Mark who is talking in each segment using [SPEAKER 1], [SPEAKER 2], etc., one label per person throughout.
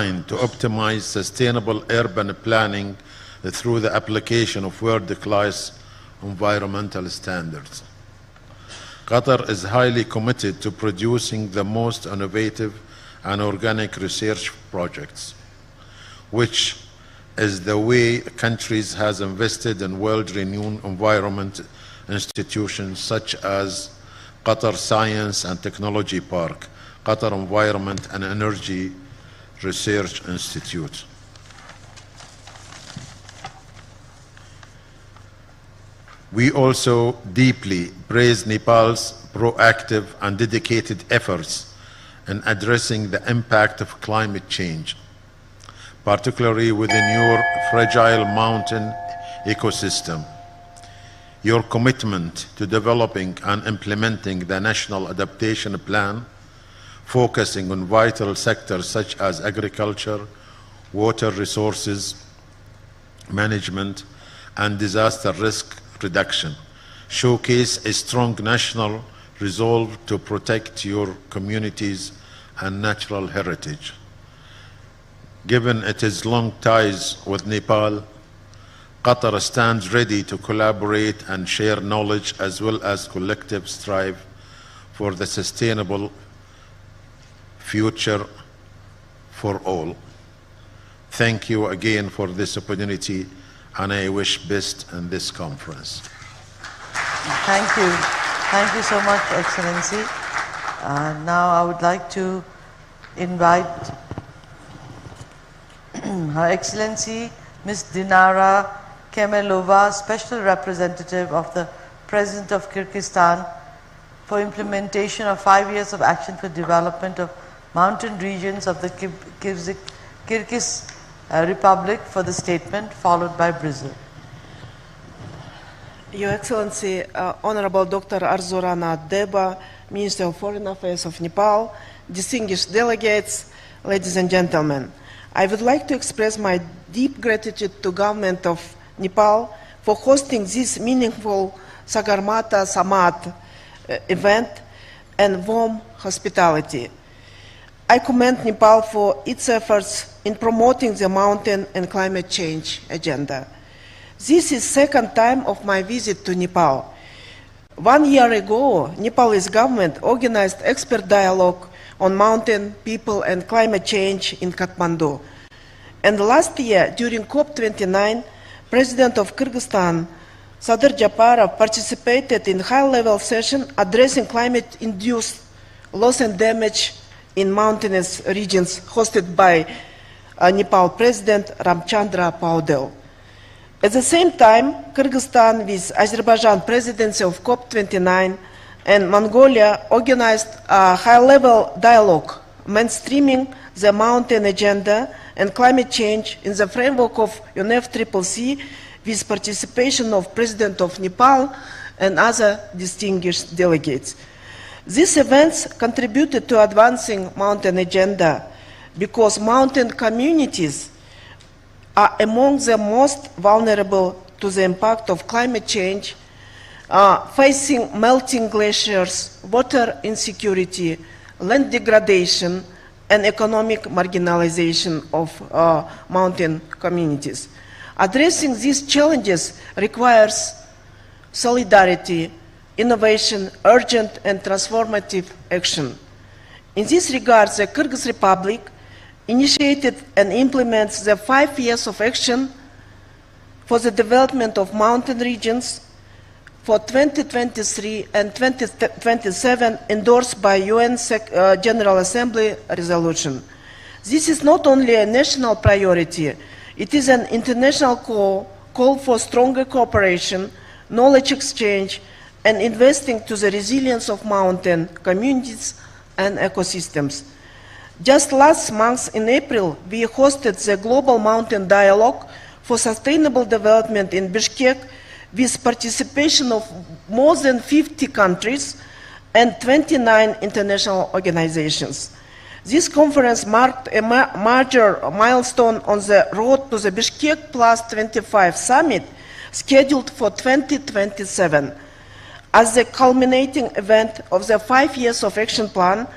[SPEAKER 1] designed to optimize sustainable urban planning through the application of world-class environmental standards. Qatar is highly committed to producing the most innovative and organic research projects, which is the way countries has invested in world-renowned environment institutions such as Qatar Science and Technology Park, Qatar Environment and Energy Research Institute. We also deeply praise Nepal's proactive and dedicated efforts in addressing the impact of climate change, particularly within your fragile mountain ecosystem. Your commitment to developing and implementing the National Adaptation Plan, focusing on vital sectors such as agriculture, water resources management, and disaster risk reduction, showcase a strong national resolve to protect your communities and natural heritage. Given its long ties with Nepal, Qatar stands ready to collaborate and share knowledge as well as collective strive for the sustainable future for all. Thank you again for this opportunity, and I wish best in this conference.
[SPEAKER 2] Thank you. Thank you so much, Excellency. Now I would like to invite Her Excellency Ms. Dinara Kemelova, Special Representative of the President of Kyrgyzstan, for implementation of 5 years of action for development of mountain regions of the Kyrgyz Republic, for the statement, followed by Brazil.
[SPEAKER 3] Your Excellency, Honorable Dr. Arzurana Deba, Minister of Foreign Affairs of Nepal, distinguished delegates, ladies and gentlemen, I would like to express my deep gratitude to Government of Nepal for hosting this meaningful Sagarmatha Sambaad event and warm hospitality. I commend Nepal for its efforts in promoting the mountain and climate change agenda. This is the second time of my visit to Nepal. 1 year ago, Nepalese government organized expert dialogue on mountain, people and climate change in Kathmandu. And last year, during COP29, President of Kyrgyzstan, Sadir Japarov, participated in high-level session addressing climate-induced loss and damage in mountainous regions, hosted by Nepal President Ramchandra Paudel. At the same time, Kyrgyzstan, with Azerbaijan presidency of COP29 and Mongolia, organized a high-level dialogue mainstreaming the mountain agenda and climate change in the framework of UNFCCC, with participation of President of Nepal and other distinguished delegates. These events contributed to advancing mountain agenda because mountain communities are among the most vulnerable to the impact of climate change, facing melting glaciers, water insecurity, land degradation, and economic marginalization of mountain communities. Addressing these challenges requires solidarity, innovation, urgent and transformative action. In this regard, the Kyrgyz Republic initiated and implements the 5 years of action for the development of mountain regions for 2023 and 2027, endorsed by UN General Assembly resolution. This is not only a national priority, it is an international call for stronger cooperation, knowledge exchange, and investing to the resilience of mountain communities and ecosystems. Just last month, in April, we hosted the Global Mountain Dialogue for Sustainable Development in Bishkek, with participation of more than 50 countries and 29 international organizations. This conference marked a major milestone on the road to the Bishkek Plus 25 summit, scheduled for 2027, as the culminating event of the 5 years of action plan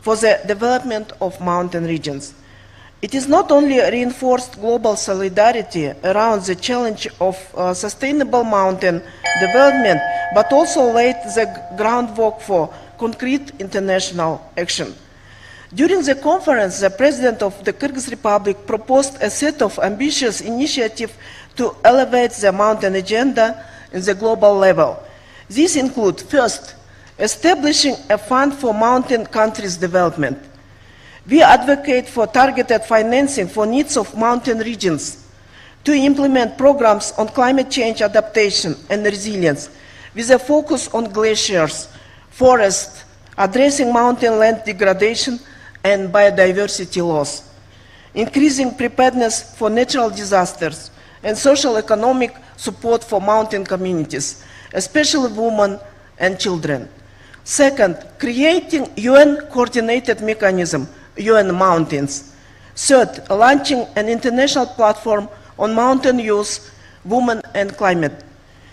[SPEAKER 3] for the development of mountain regions. It is not only reinforced global solidarity around the challenge of sustainable mountain development, but also laid the groundwork for concrete international action. During the conference, the President of the Kyrgyz Republic proposed a set of ambitious initiatives to elevate the mountain agenda in the global level. These include, first, establishing a fund for mountain countries' development. We advocate for targeted financing for needs of mountain regions to implement programs on climate change adaptation and resilience with a focus on glaciers, forests, addressing mountain land degradation and biodiversity loss, increasing preparedness for natural disasters, and social economic support for mountain communities, especially women and children. Second, creating UN coordinated mechanism, UN Mountains. Third, launching an international platform on mountain youth, women and climate.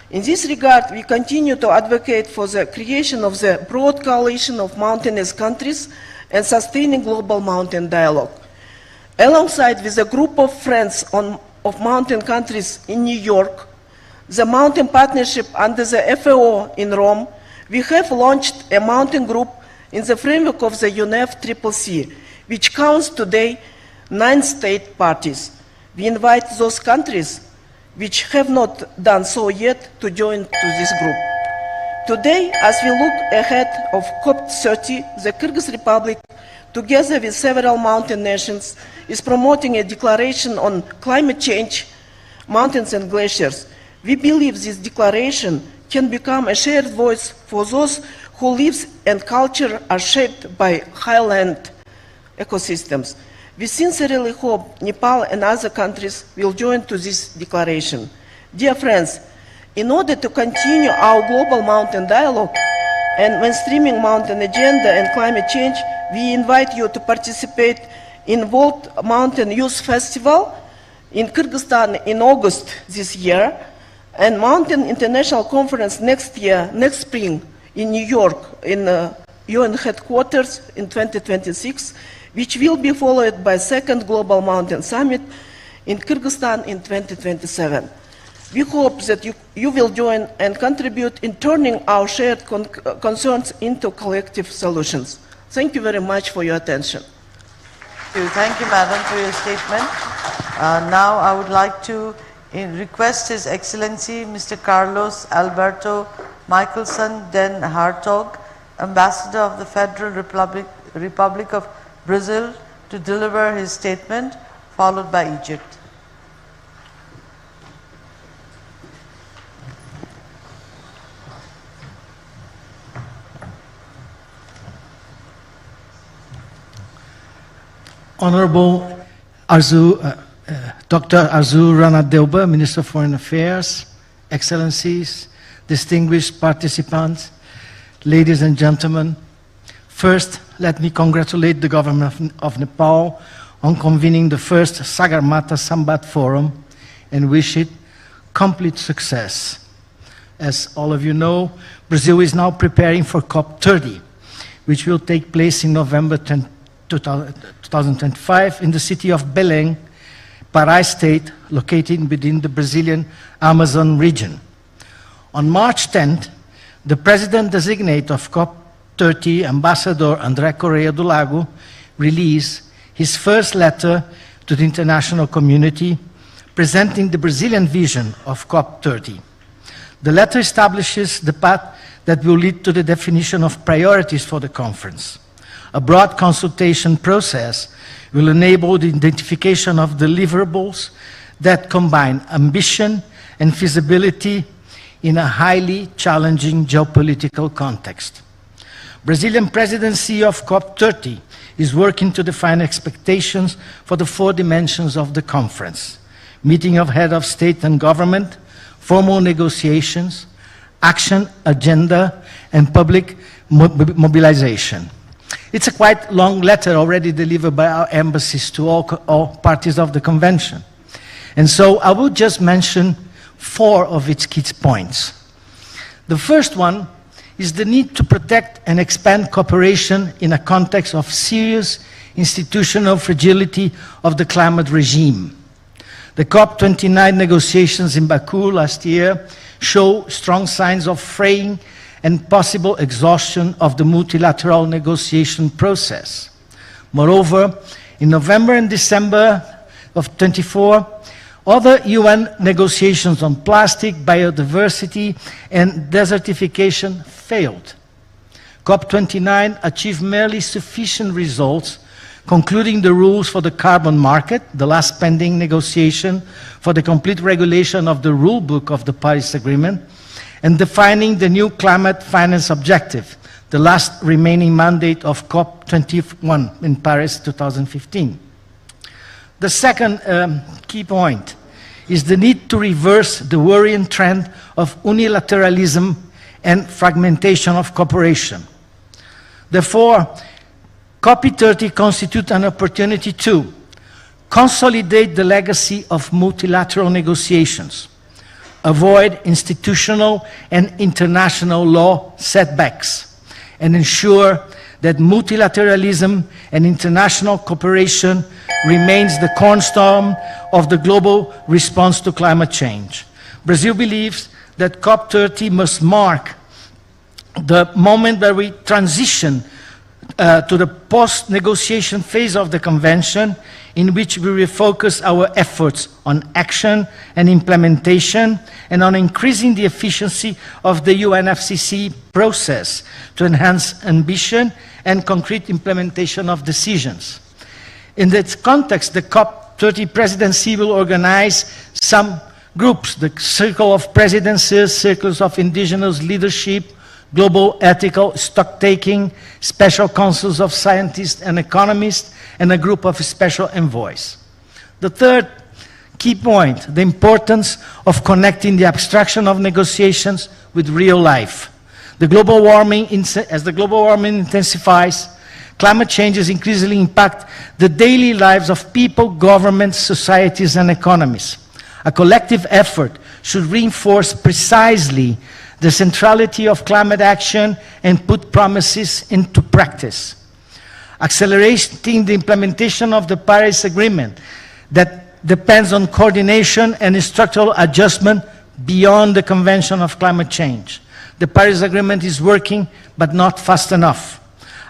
[SPEAKER 3] In this regard, we continue to advocate for the creation of the broad coalition of mountainous countries and sustaining global mountain dialogue. Alongside with a group of friends of mountain countries in New York, the Mountain Partnership under the FAO in Rome, we have launched a mountain group in the framework of the UNEF-CCC, which counts today 9 state parties. We invite those countries which have not done so yet to join to this group. Today, as we look ahead of COP30, the Kyrgyz Republic, together with several mountain nations, is promoting a declaration on climate change, mountains and glaciers. We believe this declaration can become a shared voice for those whose lives and culture are shaped by highland ecosystems. We sincerely hope Nepal and other countries will join to this declaration. Dear friends, in order to continue our global mountain dialogue and mainstreaming mountain agenda and climate change, we invite you to participate in World Mountain Youth Festival in Kyrgyzstan in August this year, and Mountain International Conference next spring in New York in UN headquarters in 2026, which will be followed by second Global Mountain Summit in Kyrgyzstan in 2027. We hope that you will join and contribute in turning our shared concerns into collective solutions. Thank you very much for your attention.
[SPEAKER 2] Thank you, Madam, for your statement. Now I would like to request His Excellency Mr. Carlos Alberto Michelson Den Hartog, Ambassador of the Federal Republic of Brazil, to deliver his statement, followed by Egypt.
[SPEAKER 4] Honorable Dr. Arzu Rana Deuba, Minister of Foreign Affairs, Excellencies, distinguished participants, ladies and gentlemen, first, let me congratulate the government of Nepal on convening the first Sagarmatha Sambaad Forum and wish it complete success. As all of you know, Brazil is now preparing for COP30, which will take place in November 2025 in the city of Belém, Pará State, located within the Brazilian Amazon region. On March 10th, the President-designate of COP30, Ambassador André Correia do Lago, released his first letter to the international community presenting the Brazilian vision of COP30. The letter establishes the path that will lead to the definition of priorities for the conference. A broad consultation process will enable the identification of deliverables that combine ambition and feasibility in a highly challenging geopolitical context. Brazilian presidency of COP30 is working to define expectations for the 4 dimensions of the conference: meeting of head of state and government, formal negotiations, action agenda, and public mobilization. It's a quite long letter already delivered by our embassies to all parties of the convention. And so I will just mention 4 of its key points. The first one is the need to protect and expand cooperation in a context of serious institutional fragility of the climate regime. The COP29 negotiations in Baku last year show strong signs of fraying and possible exhaustion of the multilateral negotiation process. Moreover, in November and December of 24, other UN negotiations on plastic, biodiversity, and desertification failed. COP29 achieved merely sufficient results, concluding the rules for the carbon market, the last pending negotiation for the complete regulation of the rulebook of the Paris Agreement, and defining the new climate finance objective, the last remaining mandate of COP21 in Paris 2015. The second key point is the need to reverse the worrying trend of unilateralism and fragmentation of cooperation. Therefore, COP30 constitutes an opportunity to consolidate the legacy of multilateral negotiations, avoid institutional and international law setbacks, and ensure that multilateralism and international cooperation remains the cornerstone of the global response to climate change. Brazil believes that COP30 must mark the moment where we transition to the post-negotiation phase of the Convention, in which we refocus our efforts on action and implementation and on increasing the efficiency of the UNFCCC process to enhance ambition and concrete implementation of decisions. In this context, the COP30 presidency will organize some groups, the Circle of Presidencies, Circles of Indigenous Leadership, Global Ethical Stock-Taking, Special Councils of Scientists and Economists, and a group of special envoys. The third key point, the importance of connecting the abstraction of negotiations with real life. As the global warming intensifies, climate changes increasingly impact the daily lives of people, governments, societies, and economies. A collective effort should reinforce precisely the centrality of climate action and put promises into practice. Accelerating the implementation of the Paris Agreement that depends on coordination and structural adjustment beyond the Convention of Climate Change. The Paris Agreement is working, but not fast enough.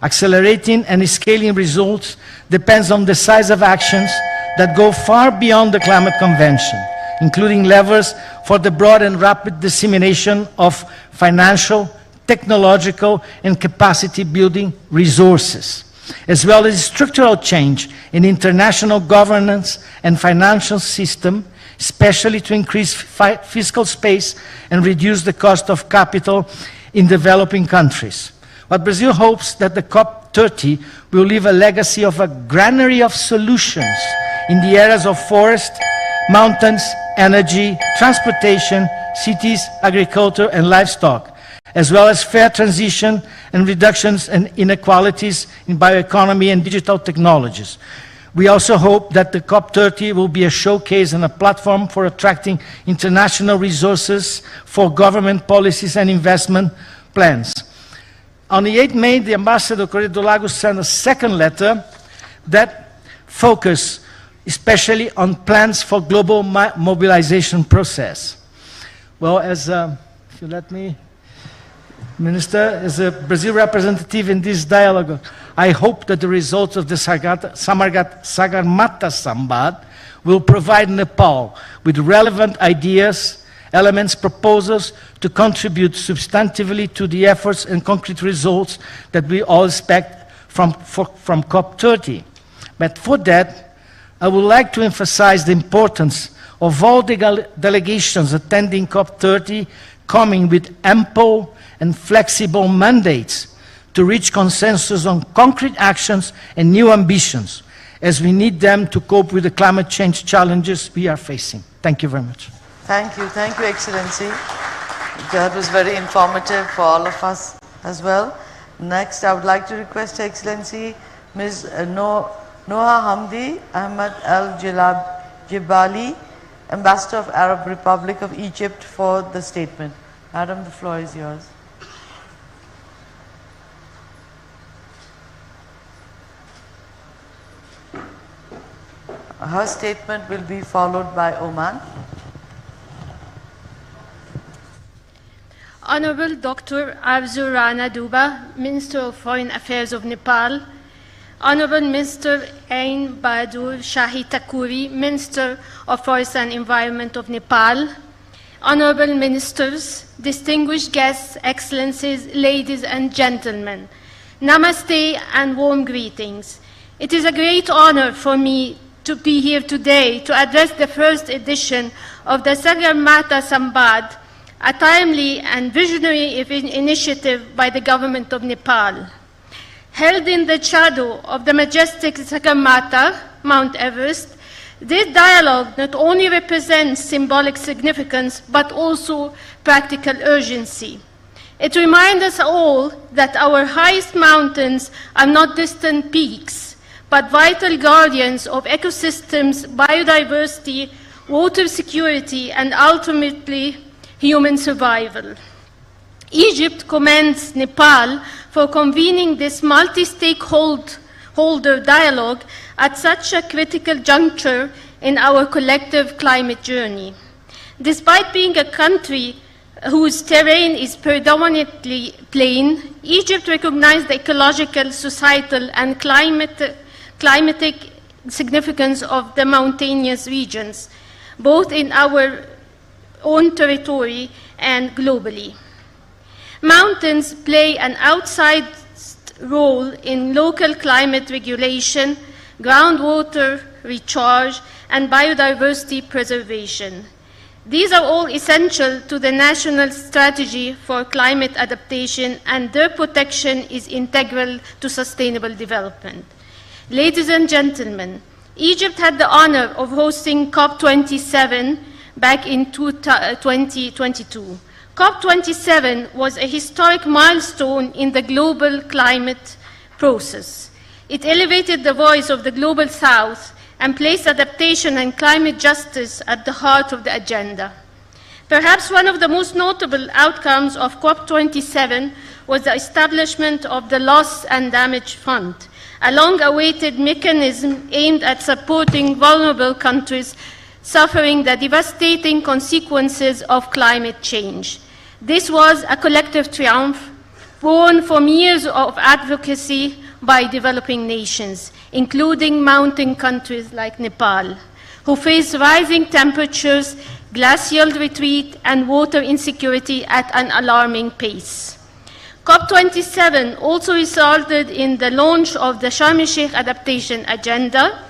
[SPEAKER 4] Accelerating and scaling results depends on the size of actions that go far beyond the Climate Convention, including levers for the broad and rapid dissemination of financial, technological, and capacity-building resources, as well as structural change in international governance and financial system, especially to increase fiscal space and reduce the cost of capital in developing countries. But Brazil hopes that the COP30 will leave a legacy of a granary of solutions in the areas of forest, mountains, energy, transportation, cities, agriculture, and livestock, as well as fair transition and reductions in inequalities in bioeconomy and digital technologies. We also hope that the COP30 will be a showcase and a platform for attracting international resources for government policies and investment plans. On the 8th May, the Ambassador Correa do Lago sent a second letter that focused especially on plans for global mobilization process. Well, as, if you let me, Minister, as a Brazil representative in this dialogue, I hope that the results of the Sagarmatha Sambaad will provide Nepal with relevant ideas, elements, proposals to contribute substantively to the efforts and concrete results that we all expect from COP30. But for that, I would like to emphasize the importance of all the delegations attending COP30 coming with ample and flexible mandates to reach consensus on concrete actions and new ambitions, as we need them to cope with the climate change challenges we are facing. Thank you very much.
[SPEAKER 2] Thank you, Excellency. That was very informative for all of us as well. Next, I would like to request Her Excellency Ms. Noha Hamdi Ahmed Al Jibali, Ambassador of Arab Republic of Egypt, for the statement. Madam, the floor is yours. Her statement will be followed by Oman.
[SPEAKER 5] Honorable Dr. Arzu Rana Duba, Minister of Foreign Affairs of Nepal, Honorable Mr. Ain Bahadur Shahi Takuri, Minister of Forest and Environment of Nepal, Honorable Ministers, distinguished guests, Excellencies, ladies and gentlemen, Namaste and warm greetings. It is a great honor for me to be here today to address the first edition of the Sagarmatha Sambaad, a timely and visionary initiative by the government of Nepal. Held in the shadow of the majestic Sagarmatha, Mount Everest, this dialogue not only represents symbolic significance, but also practical urgency. It reminds us all that our highest mountains are not distant peaks, but vital guardians of ecosystems, biodiversity, water security, and ultimately human survival. Egypt commends Nepal for convening this multi-stakeholder dialogue at such a critical juncture in our collective climate journey. Despite being a country whose terrain is predominantly plain, Egypt recognized the ecological, societal, and climatic significance of the mountainous regions, both in our own territory and globally. Mountains play an outsized role in local climate regulation, groundwater recharge, and biodiversity preservation. These are all essential to the national strategy for climate adaptation, and their protection is integral to sustainable development. Ladies and gentlemen, Egypt had the honor of hosting COP27 back in 2022. COP27 was a historic milestone in the global climate process. It elevated the voice of the Global South and placed adaptation and climate justice at the heart of the agenda. Perhaps one of the most notable outcomes of COP27 was the establishment of the Loss and Damage Fund, a long-awaited mechanism aimed at supporting vulnerable countries suffering the devastating consequences of climate change. This was a collective triumph born from years of advocacy by developing nations, including mountain countries like Nepal, who face rising temperatures, glacial retreat, and water insecurity at an alarming pace. COP27 also resulted in the launch of the Sharm el-Sheikh Adaptation Agenda,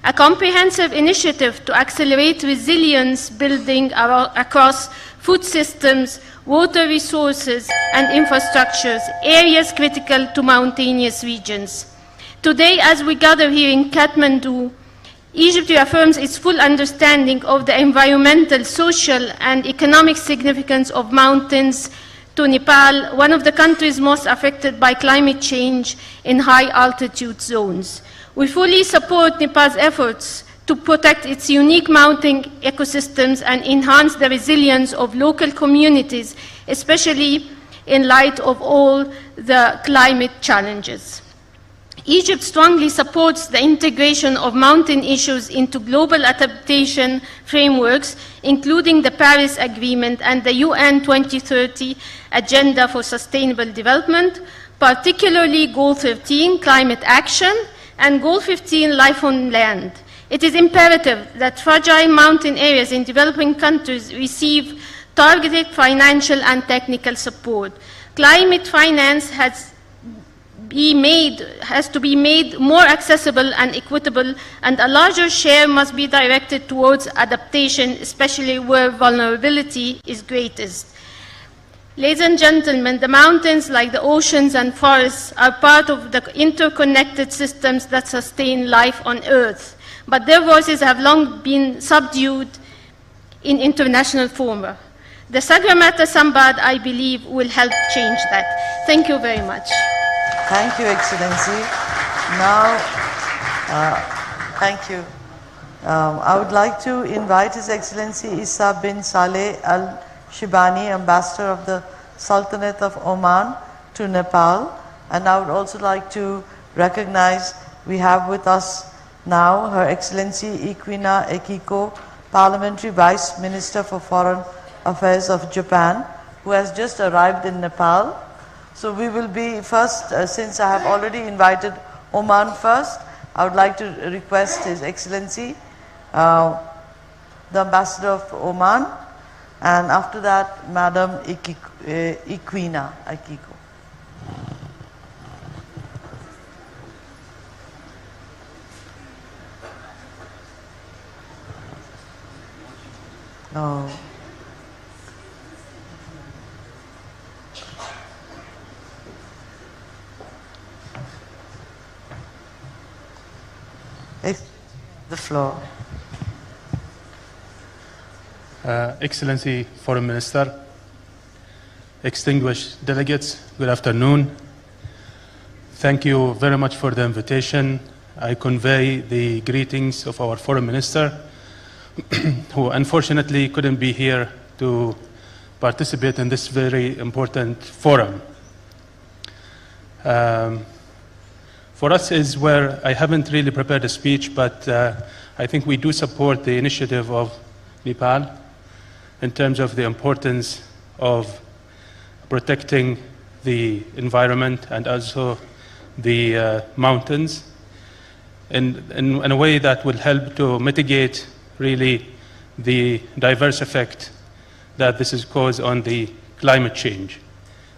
[SPEAKER 5] a comprehensive initiative to accelerate resilience building across food systems, water resources, and infrastructures, areas critical to mountainous regions. Today, as we gather here in Kathmandu, Egypt reaffirms its full understanding of the environmental, social, and economic significance of mountains to Nepal, one of the countries most affected by climate change in high-altitude zones. We fully support Nepal's efforts to protect its unique mountain ecosystems and enhance the resilience of local communities, especially in light of all the climate challenges. Egypt strongly supports the integration of mountain issues into global adaptation frameworks, including the Paris Agreement and the UN 2030 Agenda for Sustainable Development, particularly Goal 13, Climate Action, and Goal 15, Life on Land. It is imperative that fragile mountain areas in developing countries receive targeted financial and technical support. Climate finance has to be made more accessible and equitable, and a larger share must be directed towards adaptation, especially where vulnerability is greatest. Ladies and gentlemen, the mountains, like the oceans and forests, are part of the interconnected systems that sustain life on Earth, but their voices have long been subdued in international fora. The Sagarmatha Sambaad, I believe, will help change that. Thank you very much.
[SPEAKER 2] Thank you, Excellency. Now, thank you. I would like to invite His Excellency Isa bin Saleh Al Shibani, Ambassador of the Sultanate of Oman to Nepal. And I would also like to recognize we have with us Now, Her Excellency Equina Ekiko, Parliamentary Vice Minister for Foreign Affairs of Japan, who has just arrived in Nepal. So we will be first, since I have already invited Oman first, I would like to request His Excellency, the Ambassador of Oman, and after that, Madam Equina Ekiko. No. The floor.
[SPEAKER 6] Excellency Foreign Minister, distinguished delegates, good afternoon. Thank you very much for the invitation. I convey the greetings of our Foreign Minister, who unfortunately couldn't be here to participate in this very important forum. For us is where I haven't really prepared a speech, but I think we do support the initiative of Nepal in terms of the importance of protecting the environment and also the mountains in a way that will help to mitigate really the diverse effect that this is caused on the climate change.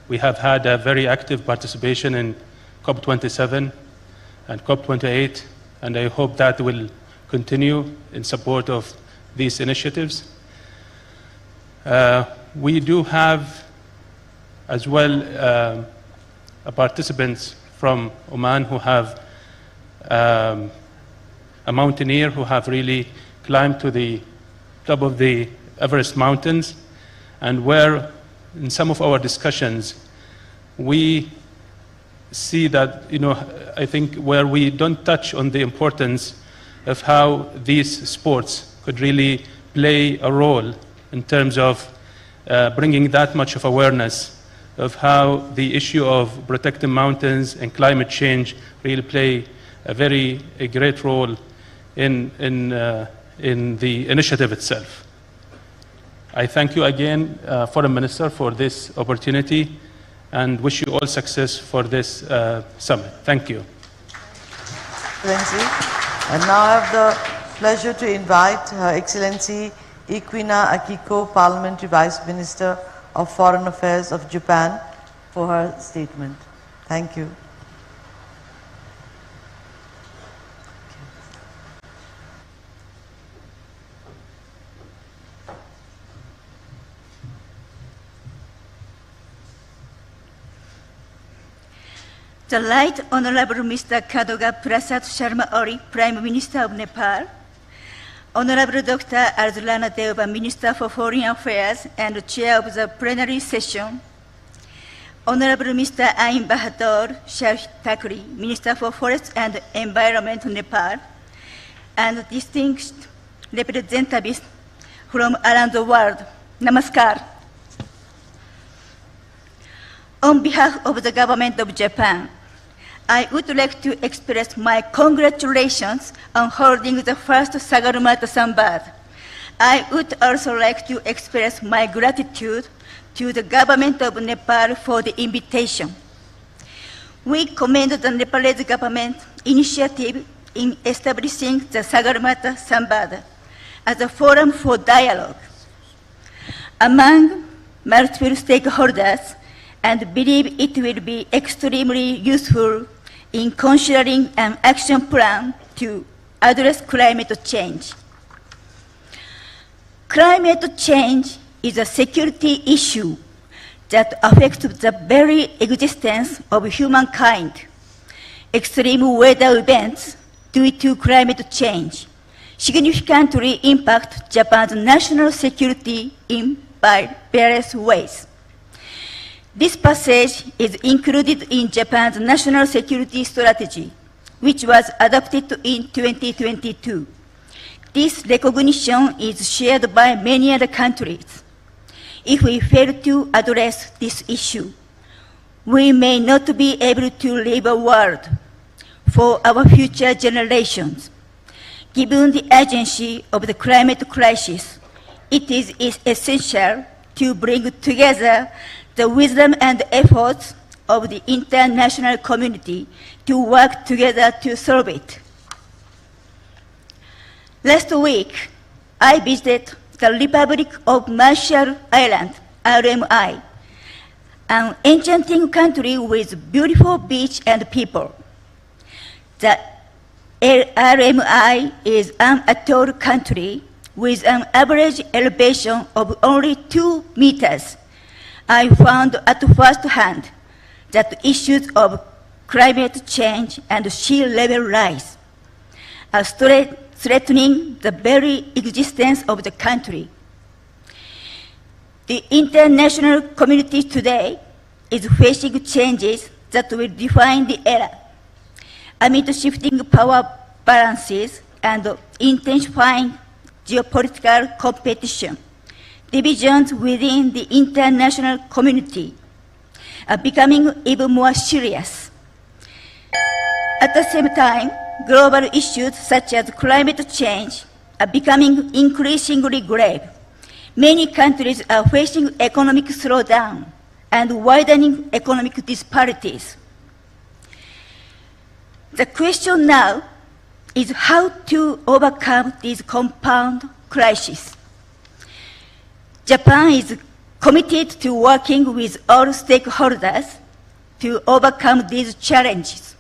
[SPEAKER 6] We have had a very active participation in COP27 and COP28, and I hope that will continue in support of these initiatives. We do have as well participants from Oman who have a mountaineer who have really climbed to the top of the Everest mountains, and where in some of our discussions we see that, I think where we don't touch on the importance of how these sports could really play a role in terms of bringing that much of awareness of how the issue of protecting mountains and climate change really play a great role in the initiative itself. I thank you again, Foreign Minister, for this opportunity and wish you all success for this summit. Thank you.
[SPEAKER 2] Excellency. And now I have the pleasure to invite Her Excellency Equina Ekiko, Parliamentary Vice Minister of Foreign Affairs of Japan, for her statement. Thank you.
[SPEAKER 7] The Right Honorable Mr. Kadoga Prasad Sharma Ori, Prime Minister of Nepal, Honorable Dr. Arzulana Deva, Minister for Foreign Affairs and Chair of the plenary session, Honorable Mr. Ain Bahadur Shah Thakri, Minister for Forests and Environment, Nepal, and distinguished representatives from around the world. Namaskar. On behalf of the government of Japan, I would like to express my congratulations on holding the first Sagarmatha Sambaad. I would also like to express my gratitude to the government of Nepal for the invitation. We commend the Nepalese government initiative in establishing the Sagarmatha Sambaad as a forum for dialogue among multiple stakeholders, and believe it will be extremely useful in considering an action plan to address climate change. Climate change is a security issue that affects the very existence of humankind. Extreme weather events due to climate change significantly impact Japan's national security in various ways. This passage is included in Japan's National Security Strategy, which was adopted in 2022. This recognition is shared by many other countries. If we fail to address this issue, we may not be able to leave a world for our future generations Given the urgency of the climate crisis, it is essential to bring together the wisdom and efforts of the international community to work together to solve it. Last week, I visited the Republic of Marshall Islands, RMI, an enchanting country with beautiful beach and people. The RMI is an atoll country with an average elevation of only 2 meters. I found at first hand that issues of climate change and sea level rise are threatening the very existence of the country. The international community today is facing changes that will define the era. Amid shifting power balances and intensifying geopolitical competition, divisions within the international community are becoming even more serious. At the same time, global issues such as climate change are becoming increasingly grave. Many countries are facing economic slowdown and widening economic disparities. The question now is how to overcome these compound crises. Japan is committed to working with all stakeholders to overcome these challenges.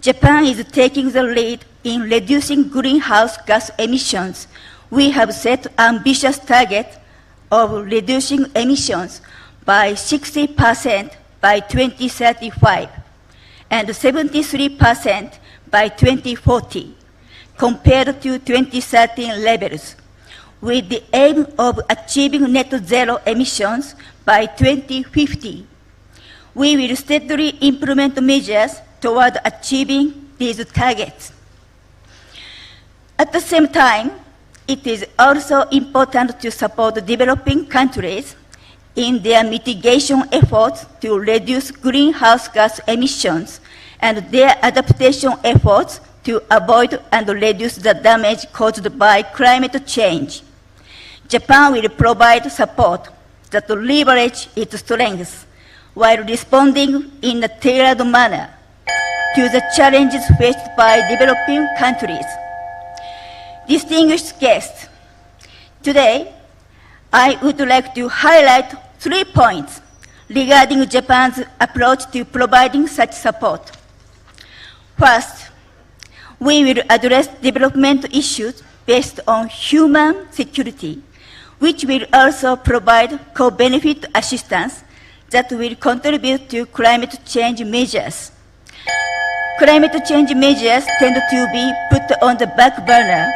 [SPEAKER 7] Japan is taking the lead in reducing greenhouse gas emissions. We have set ambitious targets of reducing emissions by 60% by 2035 and 73% by 2040 compared to 2013 levels, with the aim of achieving net zero emissions by 2050. We will steadily implement measures toward achieving these targets. At the same time, it is also important to support developing countries in their mitigation efforts to reduce greenhouse gas emissions and their adaptation efforts to avoid and reduce the damage caused by climate change. Japan will provide support that will leverage its strengths while responding in a tailored manner to the challenges faced by developing countries. Distinguished guests, today I would like to highlight 3 points regarding Japan's approach to providing such support. First, we will address development issues based on human security, which will also provide co-benefit assistance that will contribute to climate change measures. Climate change measures tend to be put on the back burner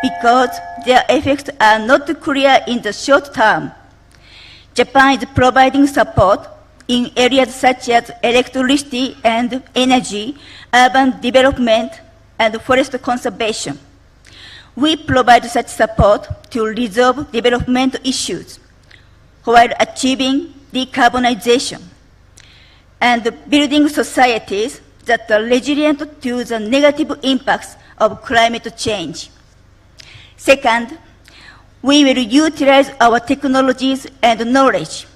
[SPEAKER 7] because their effects are not clear in the short term. Japan is providing support in areas such as electricity and energy, urban development, and forest conservation. We provide such support to resolve development issues while achieving decarbonization and building societies that are resilient to the negative impacts of climate change. Second, we will utilize our technologies and knowledge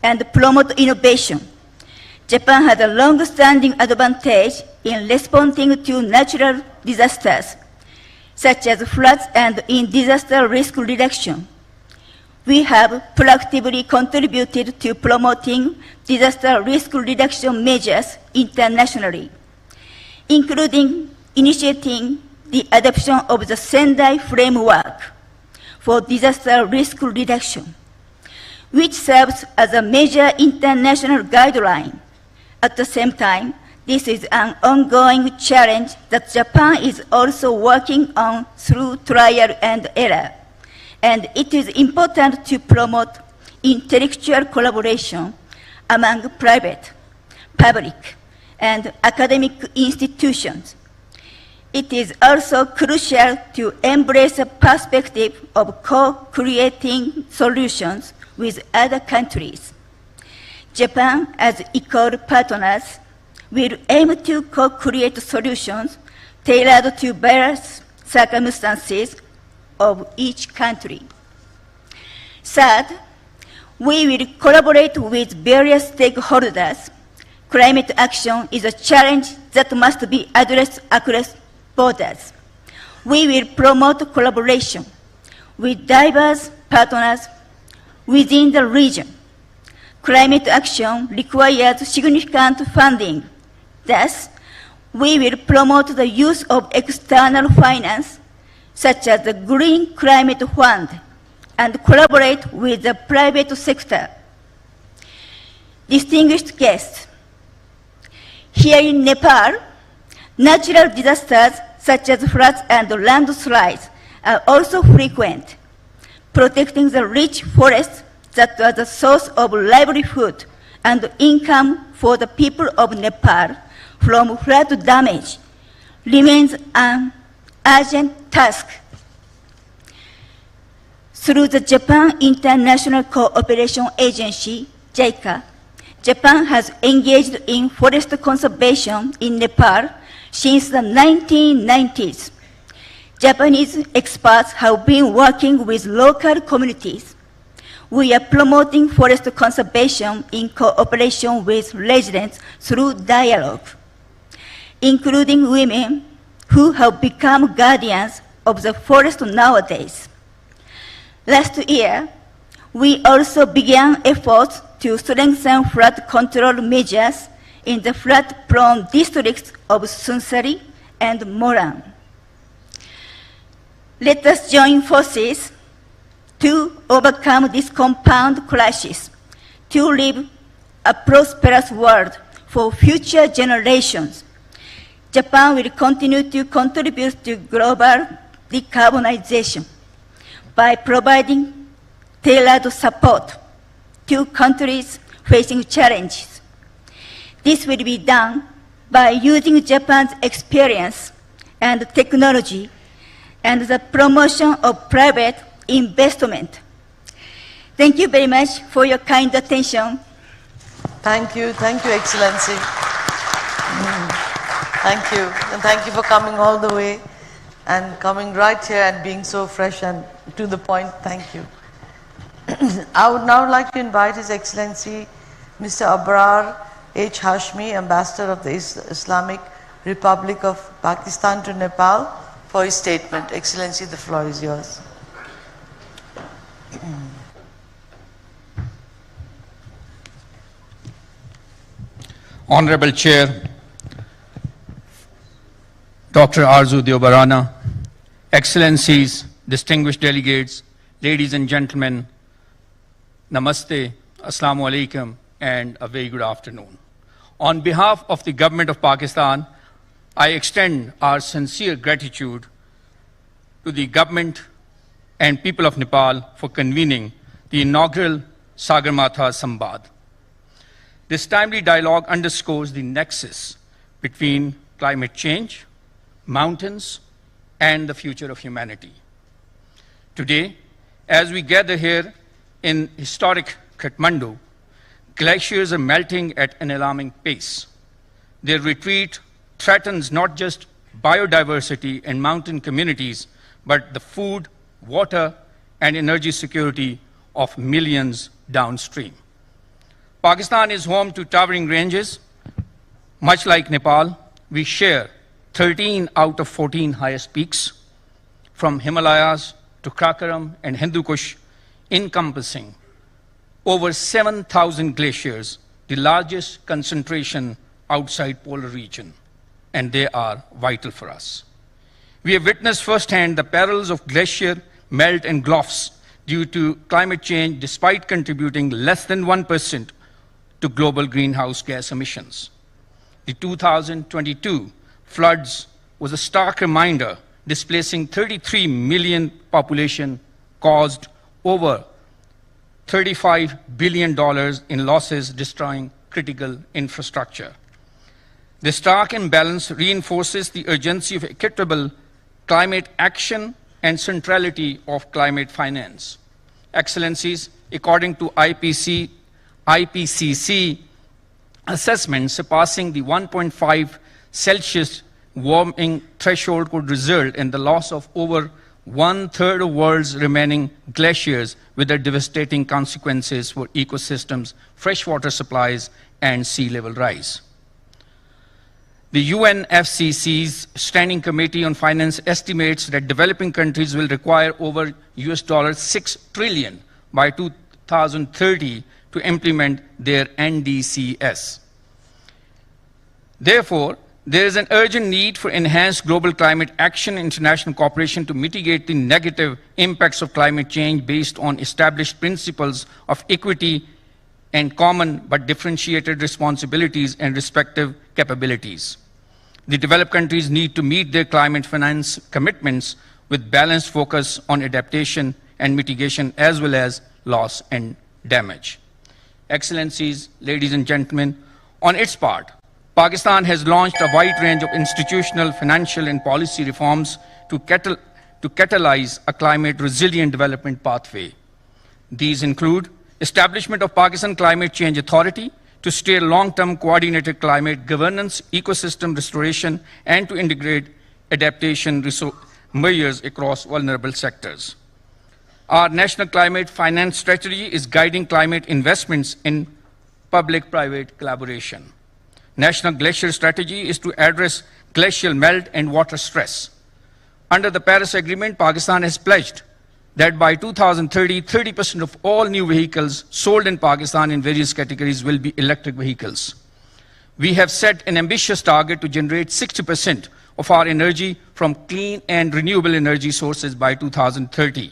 [SPEAKER 7] and promote innovation. Japan has a long-standing advantage in responding to natural disasters, such as floods and in disaster risk reduction. We have proactively contributed to promoting disaster risk reduction measures internationally, including initiating the adoption of the Sendai Framework for disaster risk reduction, which serves as a major international guideline. At the same time, this is an ongoing challenge that Japan is also working on through trial and error, and it is important to promote intellectual collaboration among private, public, and academic institutions. It is also crucial to embrace a perspective of co-creating solutions with other countries. Japan, as equal partners, will aim to co-create solutions tailored to various circumstances of each country. Third, we will collaborate with various stakeholders. Climate action is a challenge that must be addressed across borders. We will promote collaboration with diverse partners within the region. Climate action requires significant funding. Thus, we will promote the use of external finance, such as the Green Climate Fund, and collaborate with the private sector. Distinguished guests, here in Nepal, natural disasters such as floods and landslides are also frequent. Protecting the rich forests that are the source of livelihood and income for the people of Nepal from flood damage remains an urgent task. Through the Japan International Cooperation Agency, JICA, Japan has engaged in forest conservation in Nepal since the 1990s. Japanese experts have been working with local communities. We are promoting forest conservation in cooperation with residents through dialogue, including women who have become guardians of the forest nowadays. Last year, we also began efforts to strengthen flood control measures in the flood-prone districts of Sunsari and Moran. Let us join forces to overcome this compound crisis, to live a prosperous world for future generations. Japan will continue to contribute to global decarbonization by providing tailored support to countries facing challenges. This will be done by using Japan's experience and technology and the promotion of private investment. Thank you very much for your kind attention.
[SPEAKER 2] Thank you, Excellency. Thank you, and thank you for coming all the way and coming right here and being so fresh and to the point. Thank you. I would now like to invite His Excellency Mr. Abrar H. Hashmi, Ambassador of the Islamic Republic of Pakistan to Nepal, for his statement. Excellency, the floor is yours.
[SPEAKER 8] Honorable Chair, Dr. Arzu Deobarana, Excellencies, distinguished delegates, ladies and gentlemen, Namaste, Assalamu Alaikum, and a very good afternoon. On behalf of the Government of Pakistan, I extend our sincere gratitude to the government and people of Nepal for convening the inaugural Sagarmatha Sambaad. This timely dialogue underscores the nexus between climate change, mountains, and the future of humanity. Today, as we gather here in historic Kathmandu, glaciers are melting at an alarming pace. Their retreat threatens not just biodiversity and mountain communities, but the food, water, and energy security of millions downstream. Pakistan is home to towering ranges. Much like Nepal, we share 13 out of 14 highest peaks, from Himalayas to Karakoram and Hindu Kush, encompassing over 7,000 glaciers, the largest concentration outside polar region, and they are vital for us. We have witnessed firsthand the perils of glacier melt and gulfs due to climate change, despite contributing less than 1% to global greenhouse gas emissions. The 2022 floods was a stark reminder, displacing 33 million population, caused over $35 billion in losses, destroying critical infrastructure. The stark imbalance reinforces the urgency of equitable climate action and centrality of climate finance. Excellencies, according to IPCC assessment, surpassing the 1.5 Celsius warming threshold could result in the loss of over 1/3 of the world's remaining glaciers, with their devastating consequences for ecosystems, freshwater supplies, and sea level rise. The UNFCCC's Standing Committee on Finance estimates that developing countries will require over $6 trillion by 2030 to implement their NDCs. Therefore, there is an urgent need for enhanced global climate action and international cooperation to mitigate the negative impacts of climate change based on established principles of equity and common but differentiated responsibilities and respective capabilities. The developed countries need to meet their climate finance commitments with balanced focus on adaptation and mitigation, as well as loss and damage. Excellencies, ladies and gentlemen, on its part, Pakistan has launched a wide range of institutional, financial, and policy reforms to catalyze a climate-resilient development pathway. These include establishment of Pakistan Climate Change Authority to steer long-term coordinated climate governance, ecosystem restoration, and to integrate adaptation measures across vulnerable sectors. Our national climate finance strategy is guiding climate investments in public-private collaboration. National glacier strategy is to address glacial melt and water stress. Under the Paris Agreement, Pakistan has pledged that by 2030, 30% of all new vehicles sold in Pakistan in various categories will be electric vehicles. We have set an ambitious target to generate 60% of our energy from clean and renewable energy sources by 2030.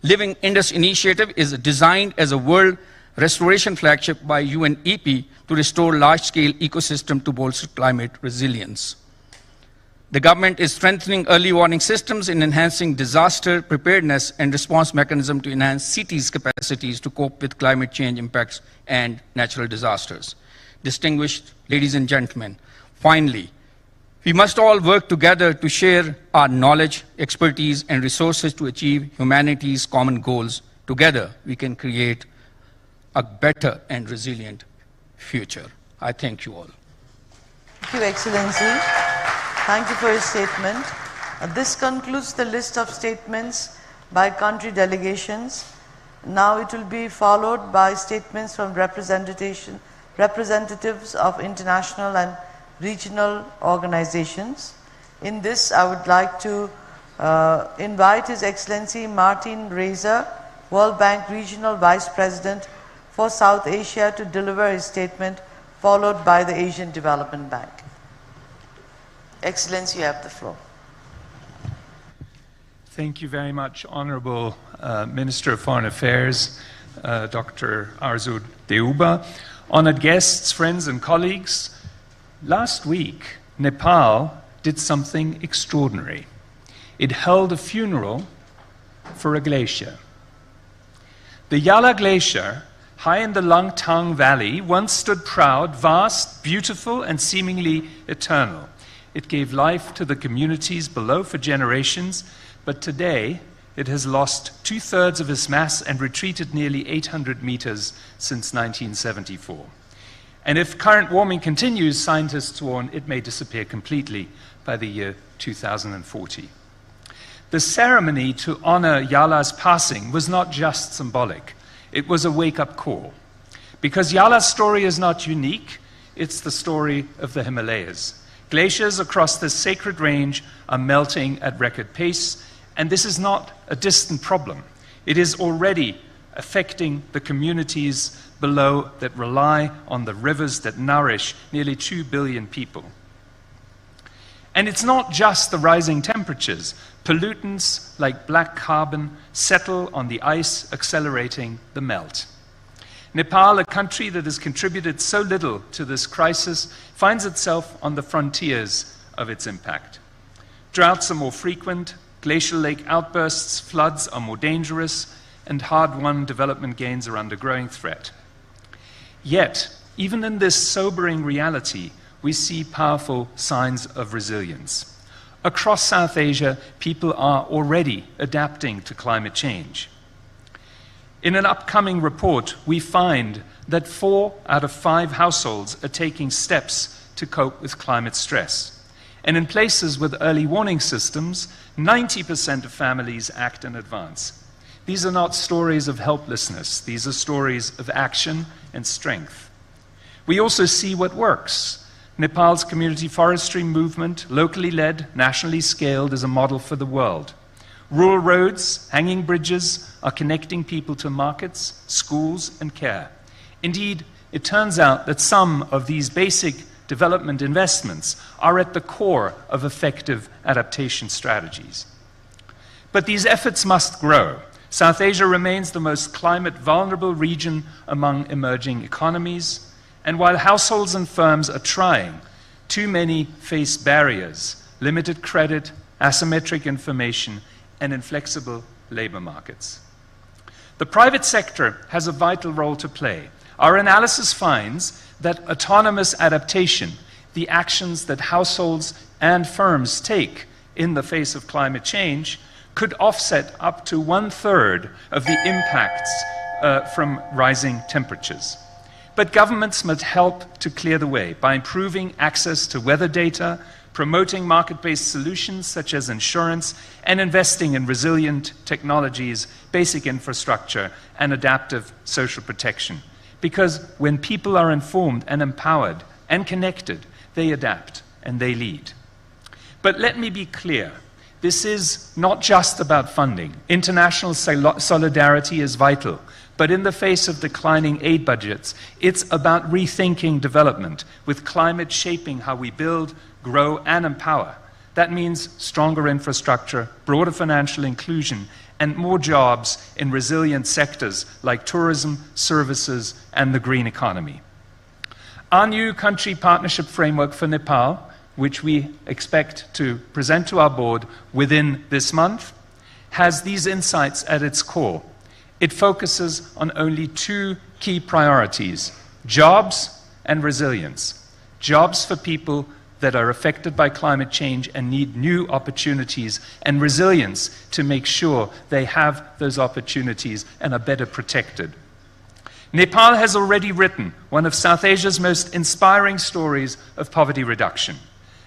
[SPEAKER 8] Living Indus Initiative is designed as a world restoration flagship by UNEP to restore large-scale ecosystem to bolster climate resilience. The government is strengthening early warning systems and enhancing disaster preparedness and response mechanism to enhance cities' capacities to cope with climate change impacts and natural disasters. Distinguished ladies and gentlemen, finally, we must all work together to share our knowledge, expertise, and resources to achieve humanity's common goals. Together, we can create a better and resilient future. I thank you all.
[SPEAKER 2] Thank you, Excellency. Thank you for your statement. This concludes the list of statements by country delegations. Now it will be followed by statements from representatives of international and regional organizations. In this, I would like to invite His Excellency Martin Reiser, World Bank Regional Vice President for South Asia, to deliver his statement, followed by the Asian Development Bank. Excellency, you have the floor.
[SPEAKER 9] Thank you very much, Honorable Minister of Foreign Affairs, Dr. Arzu Deuba. Honored guests, friends and colleagues, last week, Nepal did something extraordinary. It held a funeral for a glacier. The Yala Glacier, high in the Langtang Valley, once stood proud, vast, beautiful, and seemingly eternal. It gave life to the communities below for generations, but today it has lost 2/3 of its mass and retreated nearly 800 meters since 1974. And if current warming continues, scientists warn it may disappear completely by the year 2040. The ceremony to honor Yala's passing was not just symbolic. It was a wake-up call. Because Yala's story is not unique, it's the story of the Himalayas. Glaciers across this sacred range are melting at record pace, and this is not a distant problem. It is already affecting the communities below that rely on the rivers that nourish nearly 2 billion people. And it's not just the rising temperatures. Pollutants like black carbon settle on the ice, accelerating the melt. Nepal, a country that has contributed so little to this crisis, finds itself on the frontiers of its impact. Droughts are more frequent, glacial lake outbursts, floods are more dangerous, and hard-won development gains are under growing threat. Yet, even in this sobering reality, we see powerful signs of resilience. Across South Asia, people are already adapting to climate change. In an upcoming report, we find that 4 out of 5 households are taking steps to cope with climate stress. And in places with early warning systems, 90% of families act in advance. These are not stories of helplessness. These are stories of action and strength. We also see what works. Nepal's community forestry movement, locally led, nationally scaled, is a model for the world. Rural roads, hanging bridges are connecting people to markets, schools, and care. Indeed, it turns out that some of these basic development investments are at the core of effective adaptation strategies. But these efforts must grow. South Asia remains the most climate vulnerable region among emerging economies, and while households and firms are trying, too many face barriers, limited credit, asymmetric information, and inflexible labor markets. The private sector has a vital role to play. Our analysis finds that autonomous adaptation, the actions that households and firms take in the face of climate change, could offset up to 1/3 of the impacts from rising temperatures. But governments must help to clear the way by improving access to weather data, promoting market-based solutions such as insurance, and investing in resilient technologies, basic infrastructure, and adaptive social protection. Because when people are informed and empowered and connected, they adapt and they lead. But let me be clear, this is not just about funding. International solidarity is vital, but in the face of declining aid budgets, it's about rethinking development, with climate shaping how we build, grow, and empower. That means stronger infrastructure, broader financial inclusion, and more jobs in resilient sectors like tourism, services, and the green economy. Our new country partnership framework for Nepal, which we expect to present to our board within this month, has these insights at its core. It focuses on only two key priorities: jobs and resilience. Jobs for people that are affected by climate change and need new opportunities, and resilience to make sure they have those opportunities and are better protected. Nepal has already written one of South Asia's most inspiring stories of poverty reduction.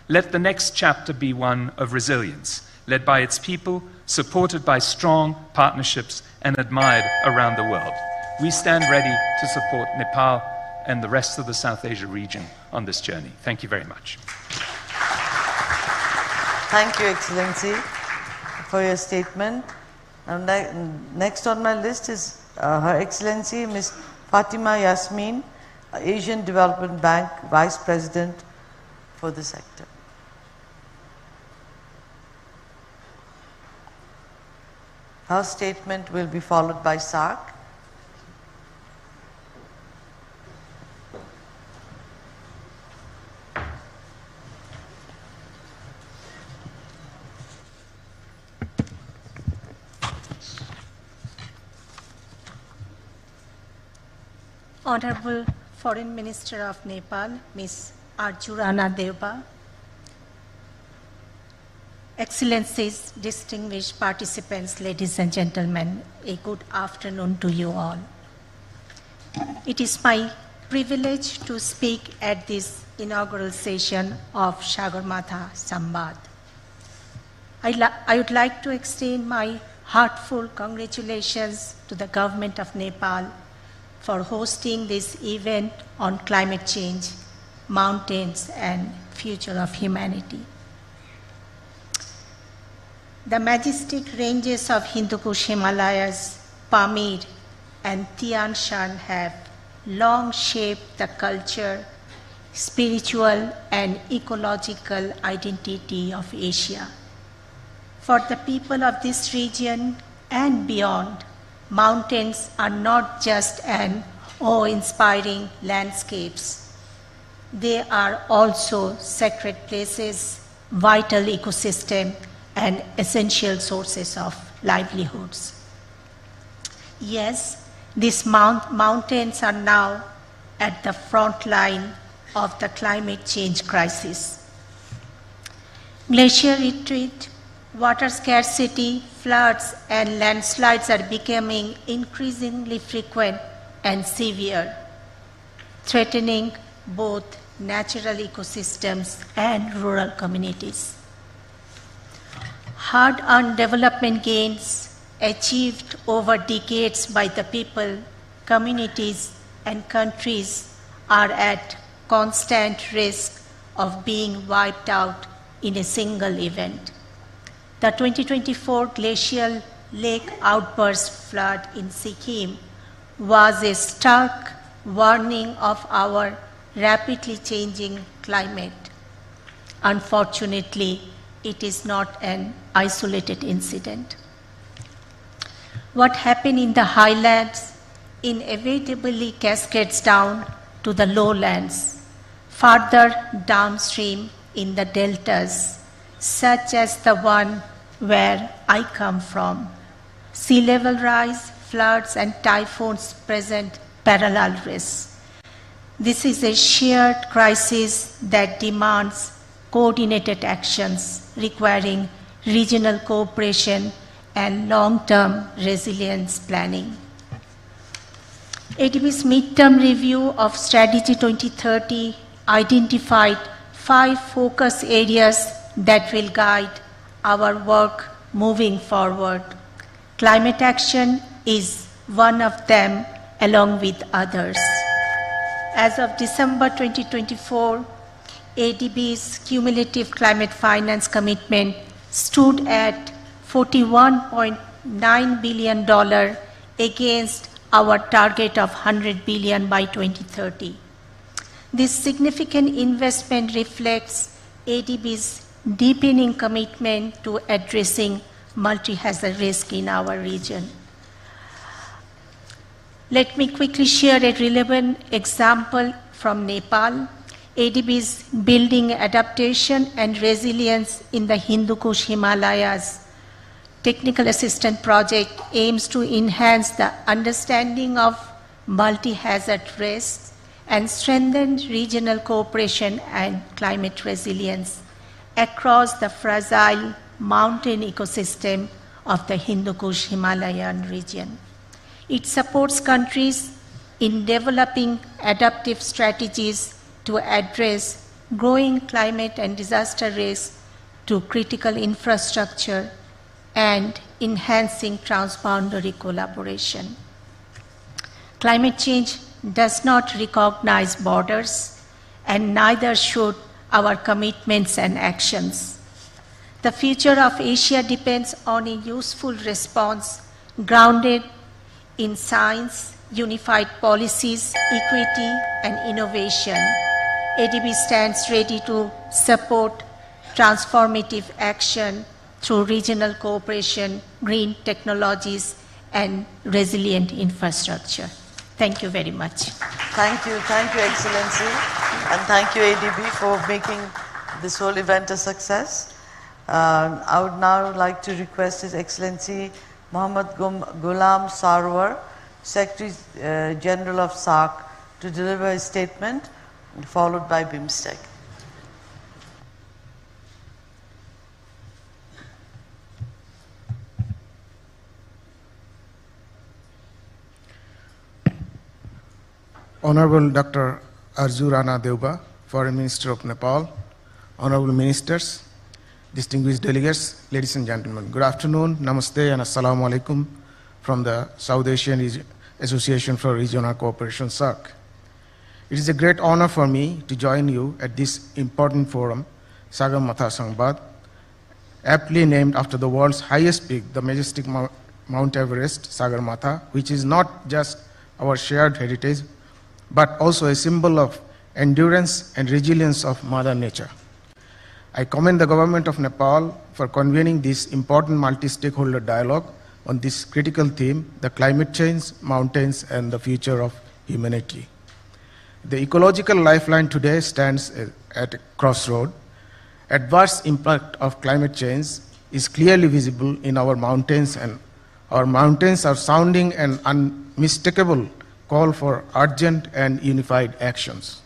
[SPEAKER 9] Let the next chapter be one of resilience, led by its people, supported by strong partnerships, and admired around the world. We stand ready to support Nepal and the rest of the South Asia region on this journey. Thank you very much.
[SPEAKER 2] Thank you, Excellency, for your statement. And next on my list is Her Excellency Ms. Fatima Yasmin, Asian Development Bank Vice President for the sector. Her statement will be followed by SARC.
[SPEAKER 10] Honorable Foreign Minister of Nepal, Ms. Arjurana Deba, Excellencies, distinguished participants, ladies and gentlemen, a good afternoon to you all. It is my privilege to speak at this inaugural session of Sagarmatha Sambaad. I would like to extend my heartfelt congratulations to the government of Nepal for hosting this event on climate change, mountains, and future of humanity. The majestic ranges of Hindu Kush Himalayas, Pamir, and Tian Shan have long shaped the culture, spiritual, and ecological identity of Asia. For the people of this region and beyond, mountains are not just an awe-inspiring landscapes. They are also sacred places, vital ecosystem, and essential sources of livelihoods. Yes, these mountains are now at the front line of the climate change crisis. Glacier retreat, water scarcity, floods, and landslides are becoming increasingly frequent and severe, threatening both natural ecosystems and rural communities. Hard-earned development gains achieved over decades by the people, communities, and countries are at constant risk of being wiped out in a single event. The 2024 glacial lake outburst flood in Sikkim was a stark warning of our rapidly changing climate. Unfortunately, it is not an isolated incident. What happened in the highlands inevitably cascades down to the lowlands, farther downstream in the deltas, such as the one where I come from. Sea level rise, floods, and typhoons present parallel risks. This is a shared crisis that demands coordinated actions requiring regional cooperation and long-term resilience planning. ADB's midterm review of Strategy 2030 identified 5 focus areas that will guide our work moving forward. Climate action is one of them, along with others. As of December 2024, ADB's cumulative climate finance commitment stood at $41.9 billion against our target of $100 billion by 2030. This significant investment reflects ADB's deepening commitment to addressing multi-hazard risk in our region. Let me quickly share a relevant example from Nepal. ADB's Building Adaptation and Resilience in the Hindu Kush Himalayas Technical Assistance Project aims to enhance the understanding of multi-hazard risks and strengthen regional cooperation and climate resilience across the fragile mountain ecosystem of the Hindu Kush Himalayan region. It supports countries in developing adaptive strategies to address growing climate and disaster risks to critical infrastructure and enhancing transboundary collaboration. Climate change does not recognize borders, and neither should our commitments and actions. The future of Asia depends on a useful response grounded in science, unified policies, equity, and innovation. ADB stands ready to support transformative action through regional cooperation, green technologies, and resilient infrastructure. Thank you very much.
[SPEAKER 2] Thank you, Excellency, and thank you, ADB, for making this whole event a success. I would now like to request His Excellency Mohammad Ghulam Sarwar, Secretary General of SAARC, to deliver his statement, followed by BIMSTEC.
[SPEAKER 11] Honorable Dr. Arzu Rana Deuba, Foreign Minister of Nepal, Honorable Ministers, distinguished delegates, ladies and gentlemen, good afternoon, namaste and assalamu alaikum from the South Asian Association for Regional Cooperation, SAARC. It is a great honor for me to join you at this important forum, Sagarmatha Sambaad, aptly named after the world's highest peak, the majestic Mount Everest, Sagarmatha, which is not just our shared heritage, but also a symbol of endurance and resilience of Mother Nature. I commend the government of Nepal for convening this important multi-stakeholder dialogue on this critical theme, the climate change, mountains, and the future of humanity. The ecological lifeline today stands at a crossroad. Adverse impact of climate change is clearly visible in our mountains, and our mountains are sounding an unmistakable call for urgent and unified actions.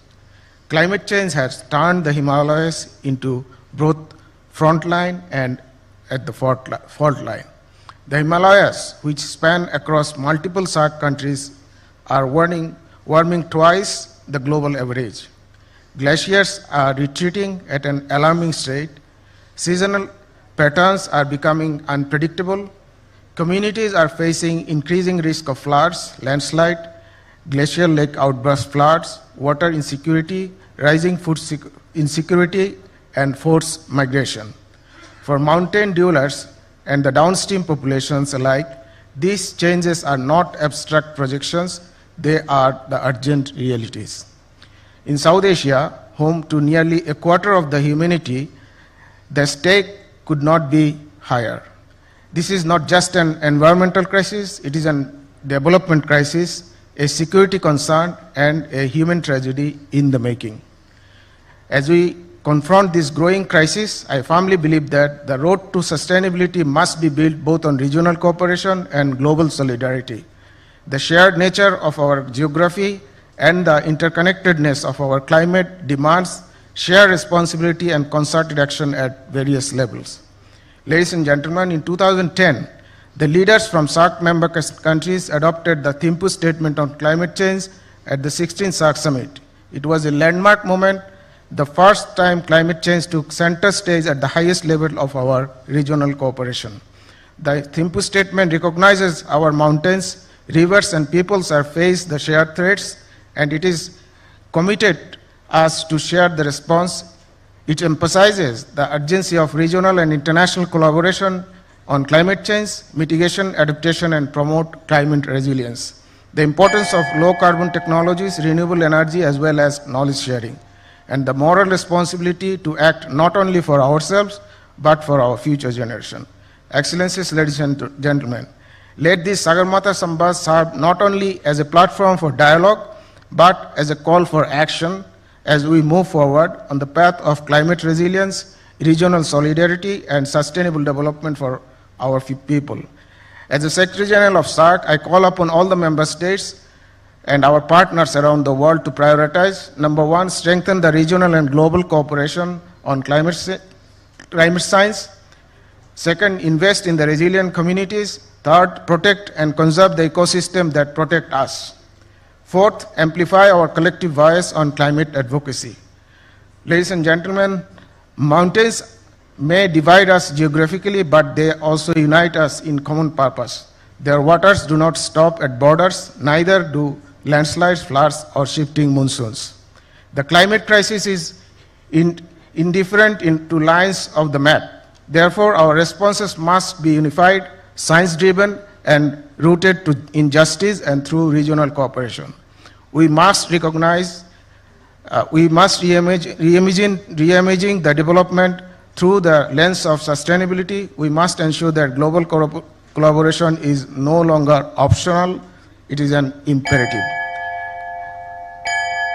[SPEAKER 11] Climate change has turned the Himalayas into both frontline and at the fault line. The Himalayas, which span across multiple SAARC countries, are warming twice the global average. Glaciers are retreating at an alarming rate. Seasonal patterns are becoming unpredictable. Communities are facing increasing risk of floods, landslide, glacial lake outburst floods, water insecurity, rising food insecurity, and forced migration. For mountain dwellers and the downstream populations alike, these changes are not abstract projections, they are the urgent realities. In South Asia, home to nearly a quarter of the humanity, the stake could not be higher. This is not just an environmental crisis, it is a development crisis, a security concern, and a human tragedy in the making. As we confront this growing crisis, I firmly believe that the road to sustainability must be built both on regional cooperation and global solidarity. The shared nature of our geography and the interconnectedness of our climate demands shared responsibility and concerted action at various levels. Ladies and gentlemen, in 2010, the leaders from SAARC member countries adopted the Thimphu Statement on Climate Change at the 16th SAARC Summit. It was a landmark moment, the first time climate change took center stage at the highest level of our regional cooperation. The Thimphu Statement recognizes our mountains, rivers, and peoples are faced the shared threats, and it is committed us to share the response. It emphasizes the urgency of regional and international collaboration on climate change, mitigation, adaptation, and promote climate resilience. The importance of low carbon technologies, renewable energy, as well as knowledge sharing, and the moral responsibility to act not only for ourselves, but for our future generation. Excellencies, ladies and gentlemen, let this Sagarmatha Sambaad serve not only as a platform for dialogue, but as a call for action as we move forward on the path of climate resilience, regional solidarity, and sustainable development for our people. As the Secretary General of SAARC, I call upon all the member states and our partners around the world to prioritize, number one, strengthen the regional and global cooperation on climate science. Second, invest in the resilient communities. Third, protect and conserve the ecosystem that protect us. Fourth, amplify our collective voice on climate advocacy. Ladies and gentlemen, mountains may divide us geographically, but they also unite us in common purpose. Their waters do not stop at borders, neither do landslides, floods, or shifting monsoons. The climate crisis is indifferent to lines of the map. Therefore, our responses must be unified, science-driven, and rooted in justice and through regional cooperation. We must recognize, we must reimagine the development through the lens of sustainability. We must ensure that global collaboration is no longer optional, it is an imperative.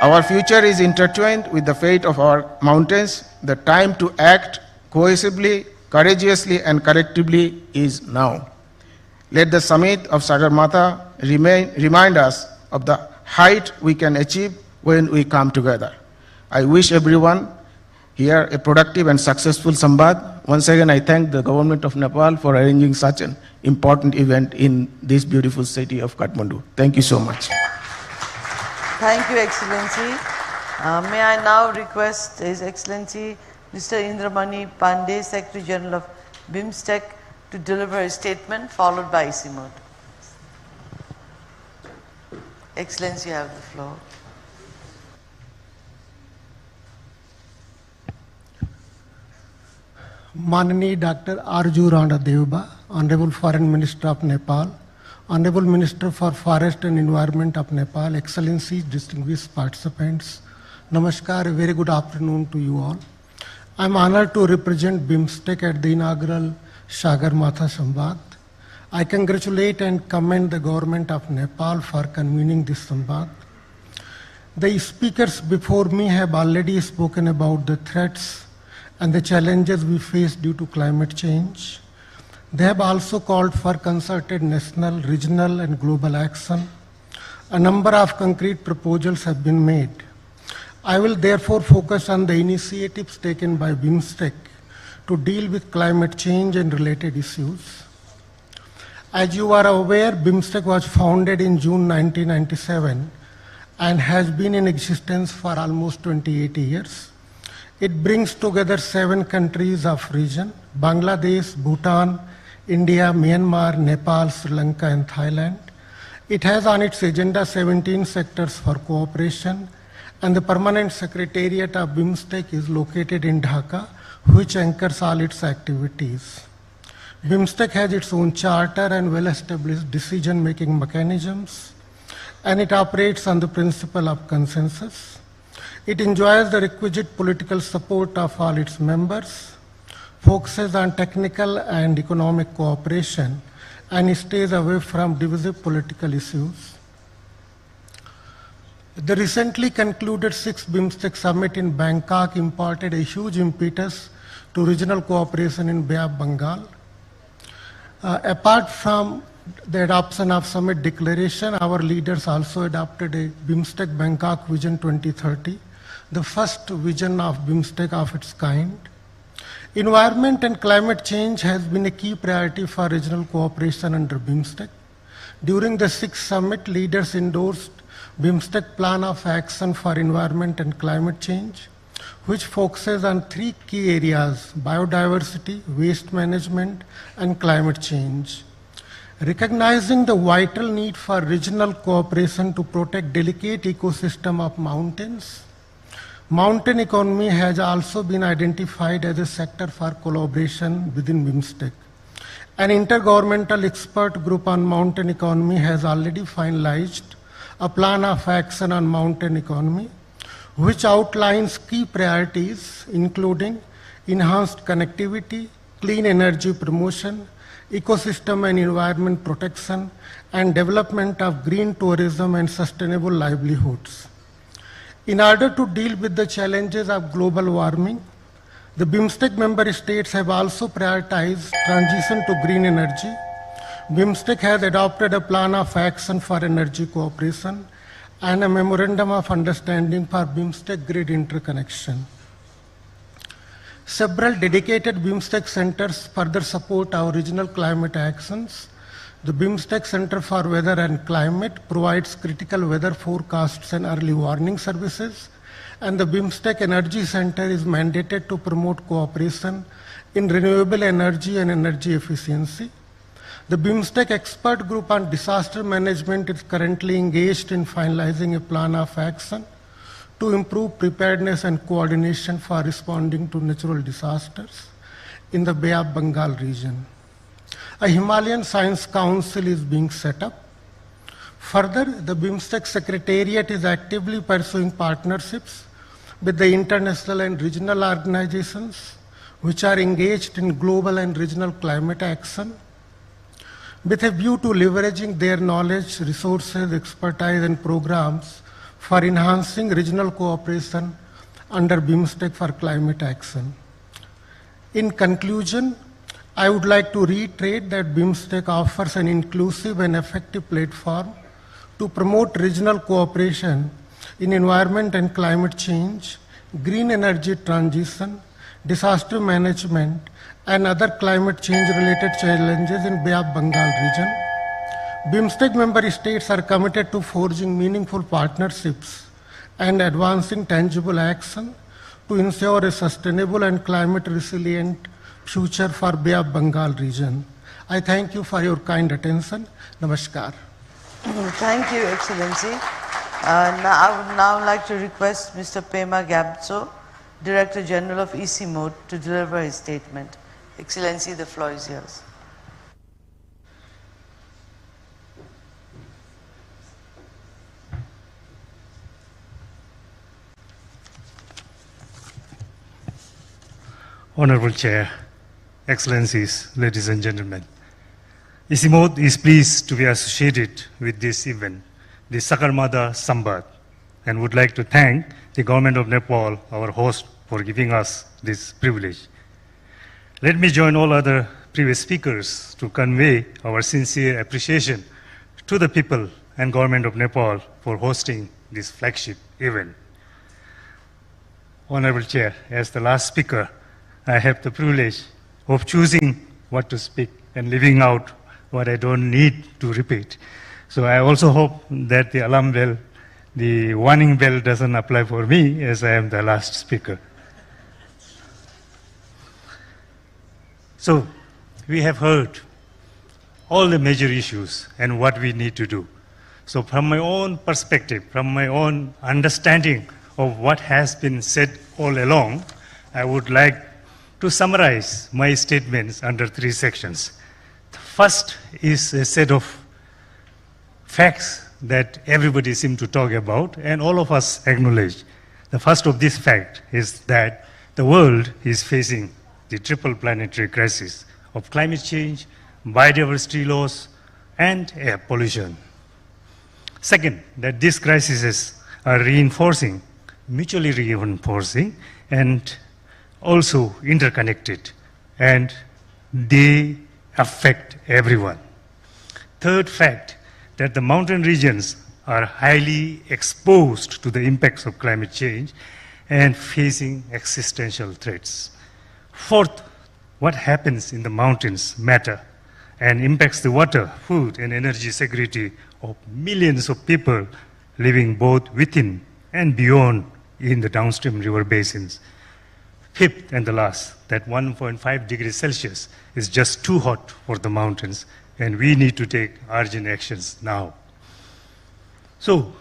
[SPEAKER 11] Our future is intertwined with the fate of our mountains. The time to act cohesively, courageously, and collectively is now. Let the summit of Sagarmatha remind us of the height we can achieve when we come together. I wish everyone here a productive and successful Sambaad. Once again, I thank the government of Nepal for arranging such an important event in this beautiful city of Kathmandu. Thank you so much.
[SPEAKER 2] Thank you, Excellency. May I now request His Excellency Mr. Indramani Pandey, Secretary General of BIMSTEC, to deliver a statement followed by IC mode. Excellency, you have the floor.
[SPEAKER 12] Manani Dr. Arju Rana Deuba, Honorable Foreign Minister of Nepal, Honorable Minister for Forest and Environment of Nepal, Excellencies, distinguished participants, Namaskar, a very good afternoon to you all. I am honored to represent BIMSTEC at the inaugural Sagarmatha Sambaad. I congratulate and commend the government of Nepal for convening this Sambaad. The speakers before me have already spoken about the threats and the challenges we face due to climate change. They have also called for concerted national, regional, and global action. A number of concrete proposals have been made. I will therefore focus on the initiatives taken by BIMSTEC to deal with climate change and related issues. As you are aware, BIMSTEC was founded in June 1997 and has been in existence for almost 28 years. It brings together 7 countries of region: Bangladesh, Bhutan, India, Myanmar, Nepal, Sri Lanka, and Thailand. It has on its agenda 17 sectors for cooperation, and the permanent secretariat of BIMSTEC is located in Dhaka, which anchors all its activities. BIMSTEC has its own charter and well-established decision-making mechanisms, and it operates on the principle of consensus. It enjoys the requisite political support of all its members, focuses on technical and economic cooperation, and stays away from divisive political issues. The recently concluded 6th BIMSTEC summit in Bangkok imparted a huge impetus to regional cooperation in Bay of Bengal. Apart from the adoption of summit declaration, our leaders also adopted a BIMSTEC Bangkok Vision 2030, the first vision of BIMSTEC of its kind. Environment and climate change has been a key priority for regional cooperation under BIMSTEC. During the 6th summit, leaders endorsed BIMSTEC Plan of Action for Environment and Climate Change, which focuses on 3 key areas: biodiversity, waste management, and climate change. Recognizing the vital need for regional cooperation to protect delicate ecosystem of mountains, mountain economy has also been identified as a sector for collaboration within BIMSTEC. An intergovernmental expert group on mountain economy has already finalized a plan of action on mountain economy, which outlines key priorities including enhanced connectivity, clean energy promotion, ecosystem and environment protection, and development of green tourism and sustainable livelihoods. In order to deal with the challenges of global warming, the BIMSTEC member states have also prioritized transition to green energy. BIMSTEC has adopted a plan of action for energy cooperation and a memorandum of understanding for BIMSTEC grid interconnection. Several dedicated BIMSTEC centers further support our regional climate actions. The BIMSTEC Center for Weather and Climate provides critical weather forecasts and early warning services, and the BIMSTEC Energy Center is mandated to promote cooperation in renewable energy and energy efficiency. The BIMSTEC Expert Group on Disaster Management is currently engaged in finalizing a plan of action to improve preparedness and coordination for responding to natural disasters in the Bay of Bengal region. A Himalayan Science Council is being set up. Further, the BIMSTEC Secretariat is actively pursuing partnerships with the international and regional organizations which are engaged in global and regional climate action, with a view to leveraging their knowledge, resources, expertise, and programs for enhancing regional cooperation under BIMSTEC for climate action. In conclusion, I would like to reiterate that BIMSTEC offers an inclusive and effective platform to promote regional cooperation in environment and climate change, green energy transition, disaster management, and other climate change-related challenges in Bay of Bengal region. BIMSTEC member states are committed to forging meaningful partnerships and advancing tangible action to ensure a sustainable and climate-resilient future for Bay of Bengal region. I thank you for your kind attention. Namaskar.
[SPEAKER 2] Thank you, Excellency. I would now like to request Mr. Pema Gabso, Director General of EC-Mode, to deliver his statement. Excellency, the floor is yours.
[SPEAKER 13] Honorable Chair, Excellencies, ladies and gentlemen, EC-Mode is pleased to be associated with this event, the Sagarmatha Sambaad, and would like to thank the Government of Nepal, our host, for giving us this privilege. Let me join all other previous speakers to convey our sincere appreciation to the people and Government of Nepal for hosting this flagship event. Honorable Chair, as the last speaker, I have the privilege of choosing what to speak and leaving out what I don't need to repeat. So I also hope that the alum will the warning bell doesn't apply for me as I am the last speaker. So we have heard all the major issues and what we need to do. So from my own perspective, from my own understanding of what has been said all along, I would like to summarize my statements under 3 sections. The first is a set of facts that everybody seems to talk about and all of us acknowledge. The first of this fact is that the world is facing the triple planetary crisis of climate change, biodiversity loss, and air pollution. Second, that these crises are reinforcing, mutually reinforcing, and also interconnected, and they affect everyone. Third fact, that the mountain regions are highly exposed to the impacts of climate change and facing existential threats. Fourth, what happens in the mountains matter and impacts the water, food, and energy security of millions of people living both within and beyond in the downstream river basins. Fifth and the last, that 1.5 degrees Celsius is just too hot for the mountains, and we need to take urgent actions now. So,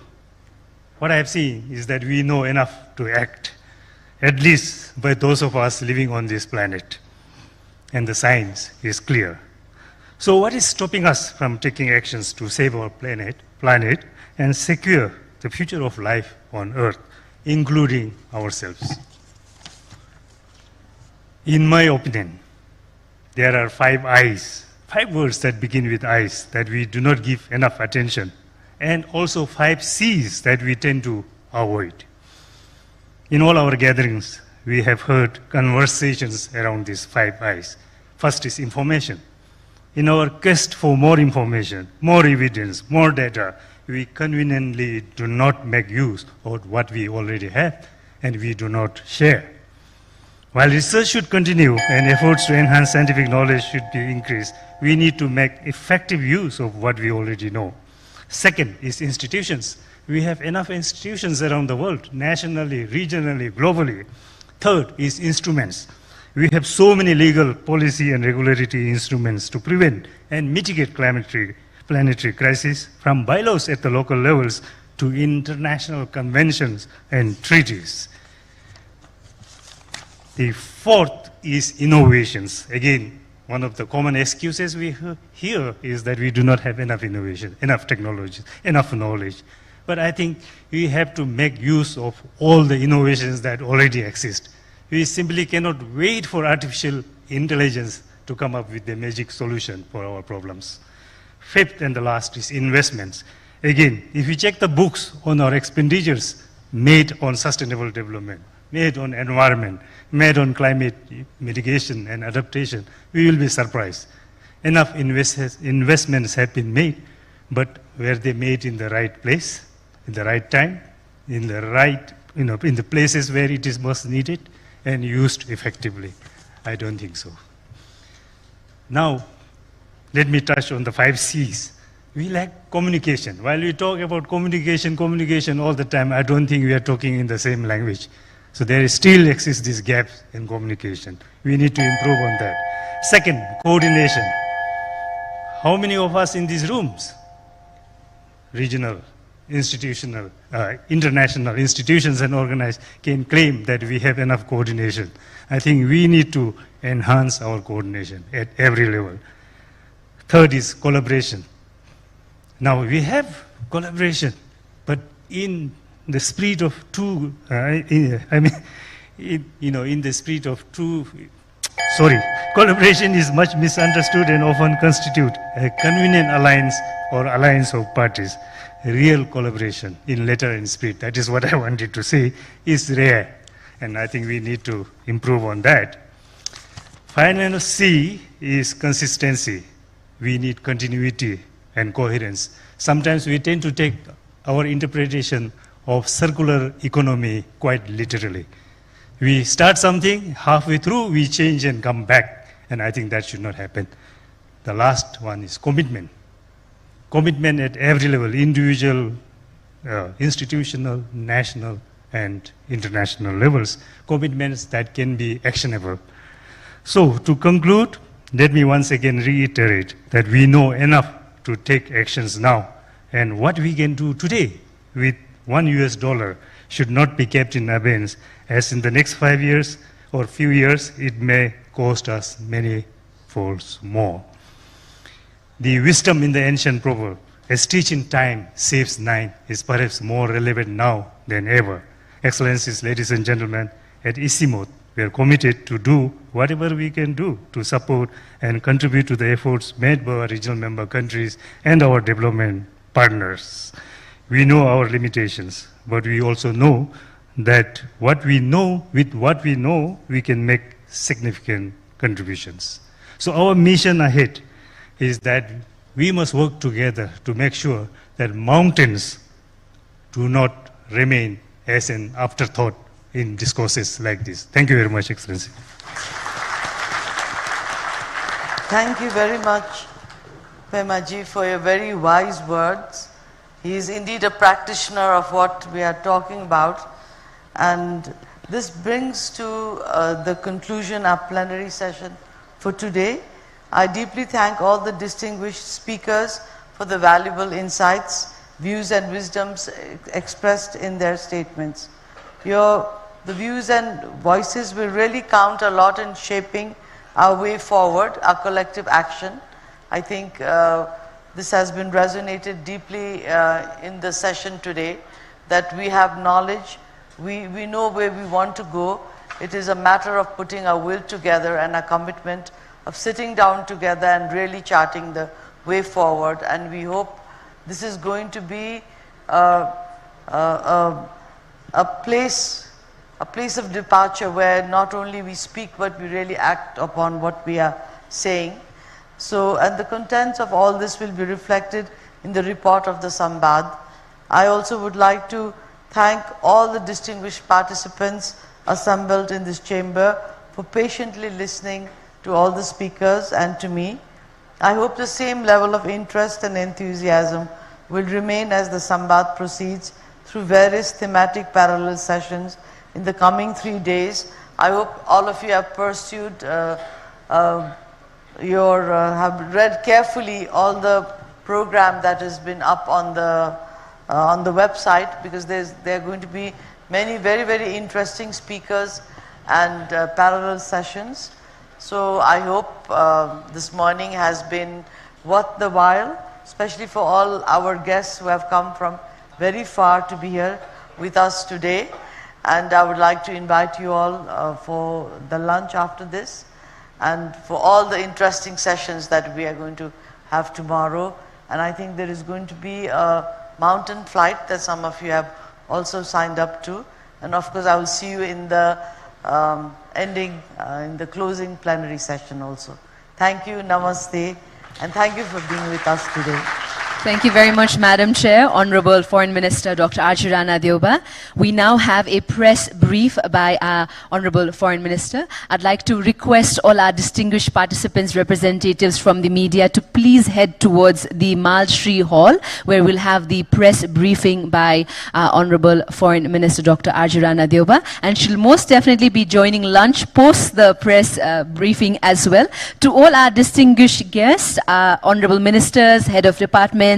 [SPEAKER 13] what I have seen is that we know enough to act, at least by those of us living on this planet, and the science is clear. So what is stopping us from taking actions to save our planet and secure the future of life on Earth, including ourselves? In my opinion, there are 5 I's, 5 words that begin with I's that we do not give enough attention, and also 5 C's that we tend to avoid. In all our gatherings, we have heard conversations around these 5 I's. First is information. In our quest for more information, more evidence, more data, we conveniently do not make use of what we already have, and we do not share. While research should continue and efforts to enhance scientific knowledge should be increased, we need to make effective use of what we already know. Second is institutions. We have enough institutions around the world, nationally, regionally, globally. Third is instruments. We have so many legal, policy, and regulatory instruments to prevent and mitigate planetary crises, from bylaws at the local levels to international conventions and treaties. The fourth is innovations. Again, one of the common excuses we hear is that we do not have enough innovation, enough technology, enough knowledge. But I think we have to make use of all the innovations that already exist. We simply cannot wait for artificial intelligence to come up with the magic solution for our problems. Fifth and the last is investments. Again, if we check the books on our expenditures made on sustainable development, made on environment, made on climate mitigation and adaptation, we will be surprised. Enough investments have been made, but were they made in the right place, in the right time, in the right, in the places where it is most needed and used effectively? I don't think so. Now, let me touch on the 5 C's. We lack communication. While we talk about communication all the time, I don't think we are talking in the same language. So there still exists this gap in communication. We need to improve on that. Second, coordination. How many of us in these rooms, regional, institutional, international institutions and organizations, can claim that we have enough coordination? I think we need to enhance our coordination at every level. Third is collaboration. Now we have collaboration, but in the spirit of true, collaboration is much misunderstood and often constitute a convenient alliance or alliance of parties. Real collaboration in letter and spirit, that is what I wanted to say, is rare. And I think we need to improve on that. Final C is consistency. We need continuity and coherence. Sometimes we tend to take our interpretation of circular economy quite literally. We start something, halfway through we change and come back, and I think that should not happen. The last one is commitment. Commitment at every level, individual, institutional, national, and international levels, commitments that can be actionable. So to conclude, let me once again reiterate that we know enough to take actions now, and what we can do today with $1 should not be kept in abeyance, as in the next 5 years or few years, it may cost us many folds more. The wisdom in the ancient proverb, a stitch in time saves 9, is perhaps more relevant now than ever. Excellencies, ladies and gentlemen, at ICIMOD, we are committed to do whatever we can do to support and contribute to the efforts made by our regional member countries and our development partners. We know our limitations, but we also know that with what we know, we can make significant contributions. So our mission ahead is that we must work together to make sure that mountains do not remain as an afterthought in discourses like this. Thank you very much, Excellency.
[SPEAKER 2] Thank you very much, Pemaji, for your very wise words. He is indeed a practitioner of what we are talking about. And this brings to the conclusion our plenary session for today. I deeply thank all the distinguished speakers for the valuable insights, views and wisdoms expressed in their statements. The views and voices will really count a lot in shaping our way forward, our collective action. I think this has been resonated deeply in the session today, that we have knowledge, we know where we want to go. It is a matter of putting our will together and a commitment of sitting down together and really charting the way forward. And we hope this is going to be a place of departure where not only we speak but we really act upon what we are saying. So, and the contents of all this will be reflected in the report of the Sambaad. I also would like to thank all the distinguished participants assembled in this chamber for patiently listening to all the speakers and to me. I hope the same level of interest and enthusiasm will remain as the Sambaad proceeds through various thematic parallel sessions in the coming 3 days. I hope all of you have pursued have read carefully all the program that has been up on the website, because there are going to be many very, very interesting speakers and parallel sessions. So I hope this morning has been worth the while, especially for all our guests who have come from very far to be here with us today. And I would like to invite you all for the lunch after this, and for all the interesting sessions that we are going to have tomorrow. And I think there is going to be a mountain flight that some of you have also signed up to. And of course, I will see you in the in the closing plenary session also. Thank you, namaste, and thank you for being with us today.
[SPEAKER 14] Thank you very much, Madam Chair, Honorable Foreign Minister Dr. Arju Rana Deuba. We now have a press brief by our Honorable Foreign Minister. I'd like to request all our distinguished participants, representatives from the media, to please head towards the Malshri Hall, where we'll have the press briefing by our Honorable Foreign Minister Dr. Arju Rana Deuba. And she'll most definitely be joining lunch post the press briefing as well. To all our distinguished guests, Honorable Ministers, Head of Department,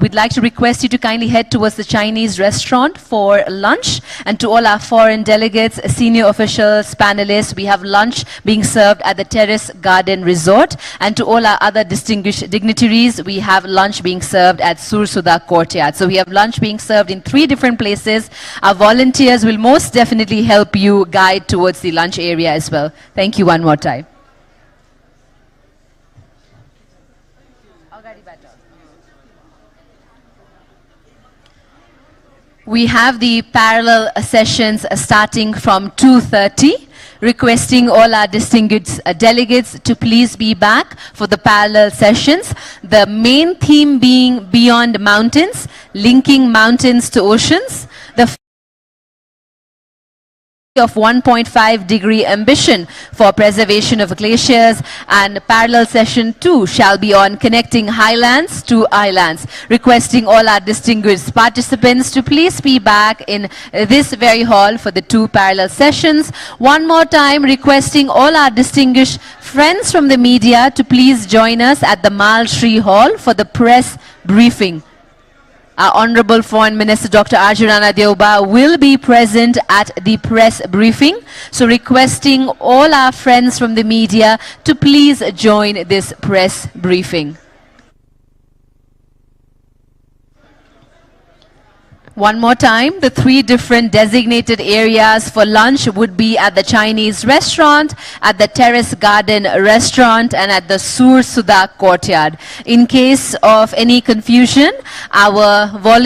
[SPEAKER 14] we'd like to request you to kindly head towards the Chinese restaurant for lunch. And to all our foreign delegates, senior officials, panelists, we have lunch being served at the Terrace Garden Resort. And to all our other distinguished dignitaries, we have lunch being served at Sursudha Courtyard. So we have lunch being served in 3 different places. Our volunteers will most definitely help you guide towards the lunch area as well. Thank you one more time. We have the parallel sessions starting from 2:30, requesting all our distinguished delegates to please be back for the parallel sessions. The main theme being Beyond Mountains, linking mountains to oceans. The of 1.5-degree ambition for preservation of glaciers, and parallel session 2 shall be on connecting highlands to islands. Requesting all our distinguished participants to please be back in this very hall for the 2 parallel sessions. One more time, requesting all our distinguished friends from the media to please join us at the Mal Shri Hall for the press briefing. Our Honorable Foreign Minister Dr. Arjurana Deuba will be present at the press briefing. So requesting all our friends from the media to please join this press briefing. One more time, the 3 different designated areas for lunch would be at the Chinese restaurant, at the Terrace Garden restaurant, and at the Sur Sudha courtyard. In case of any confusion, our volunteers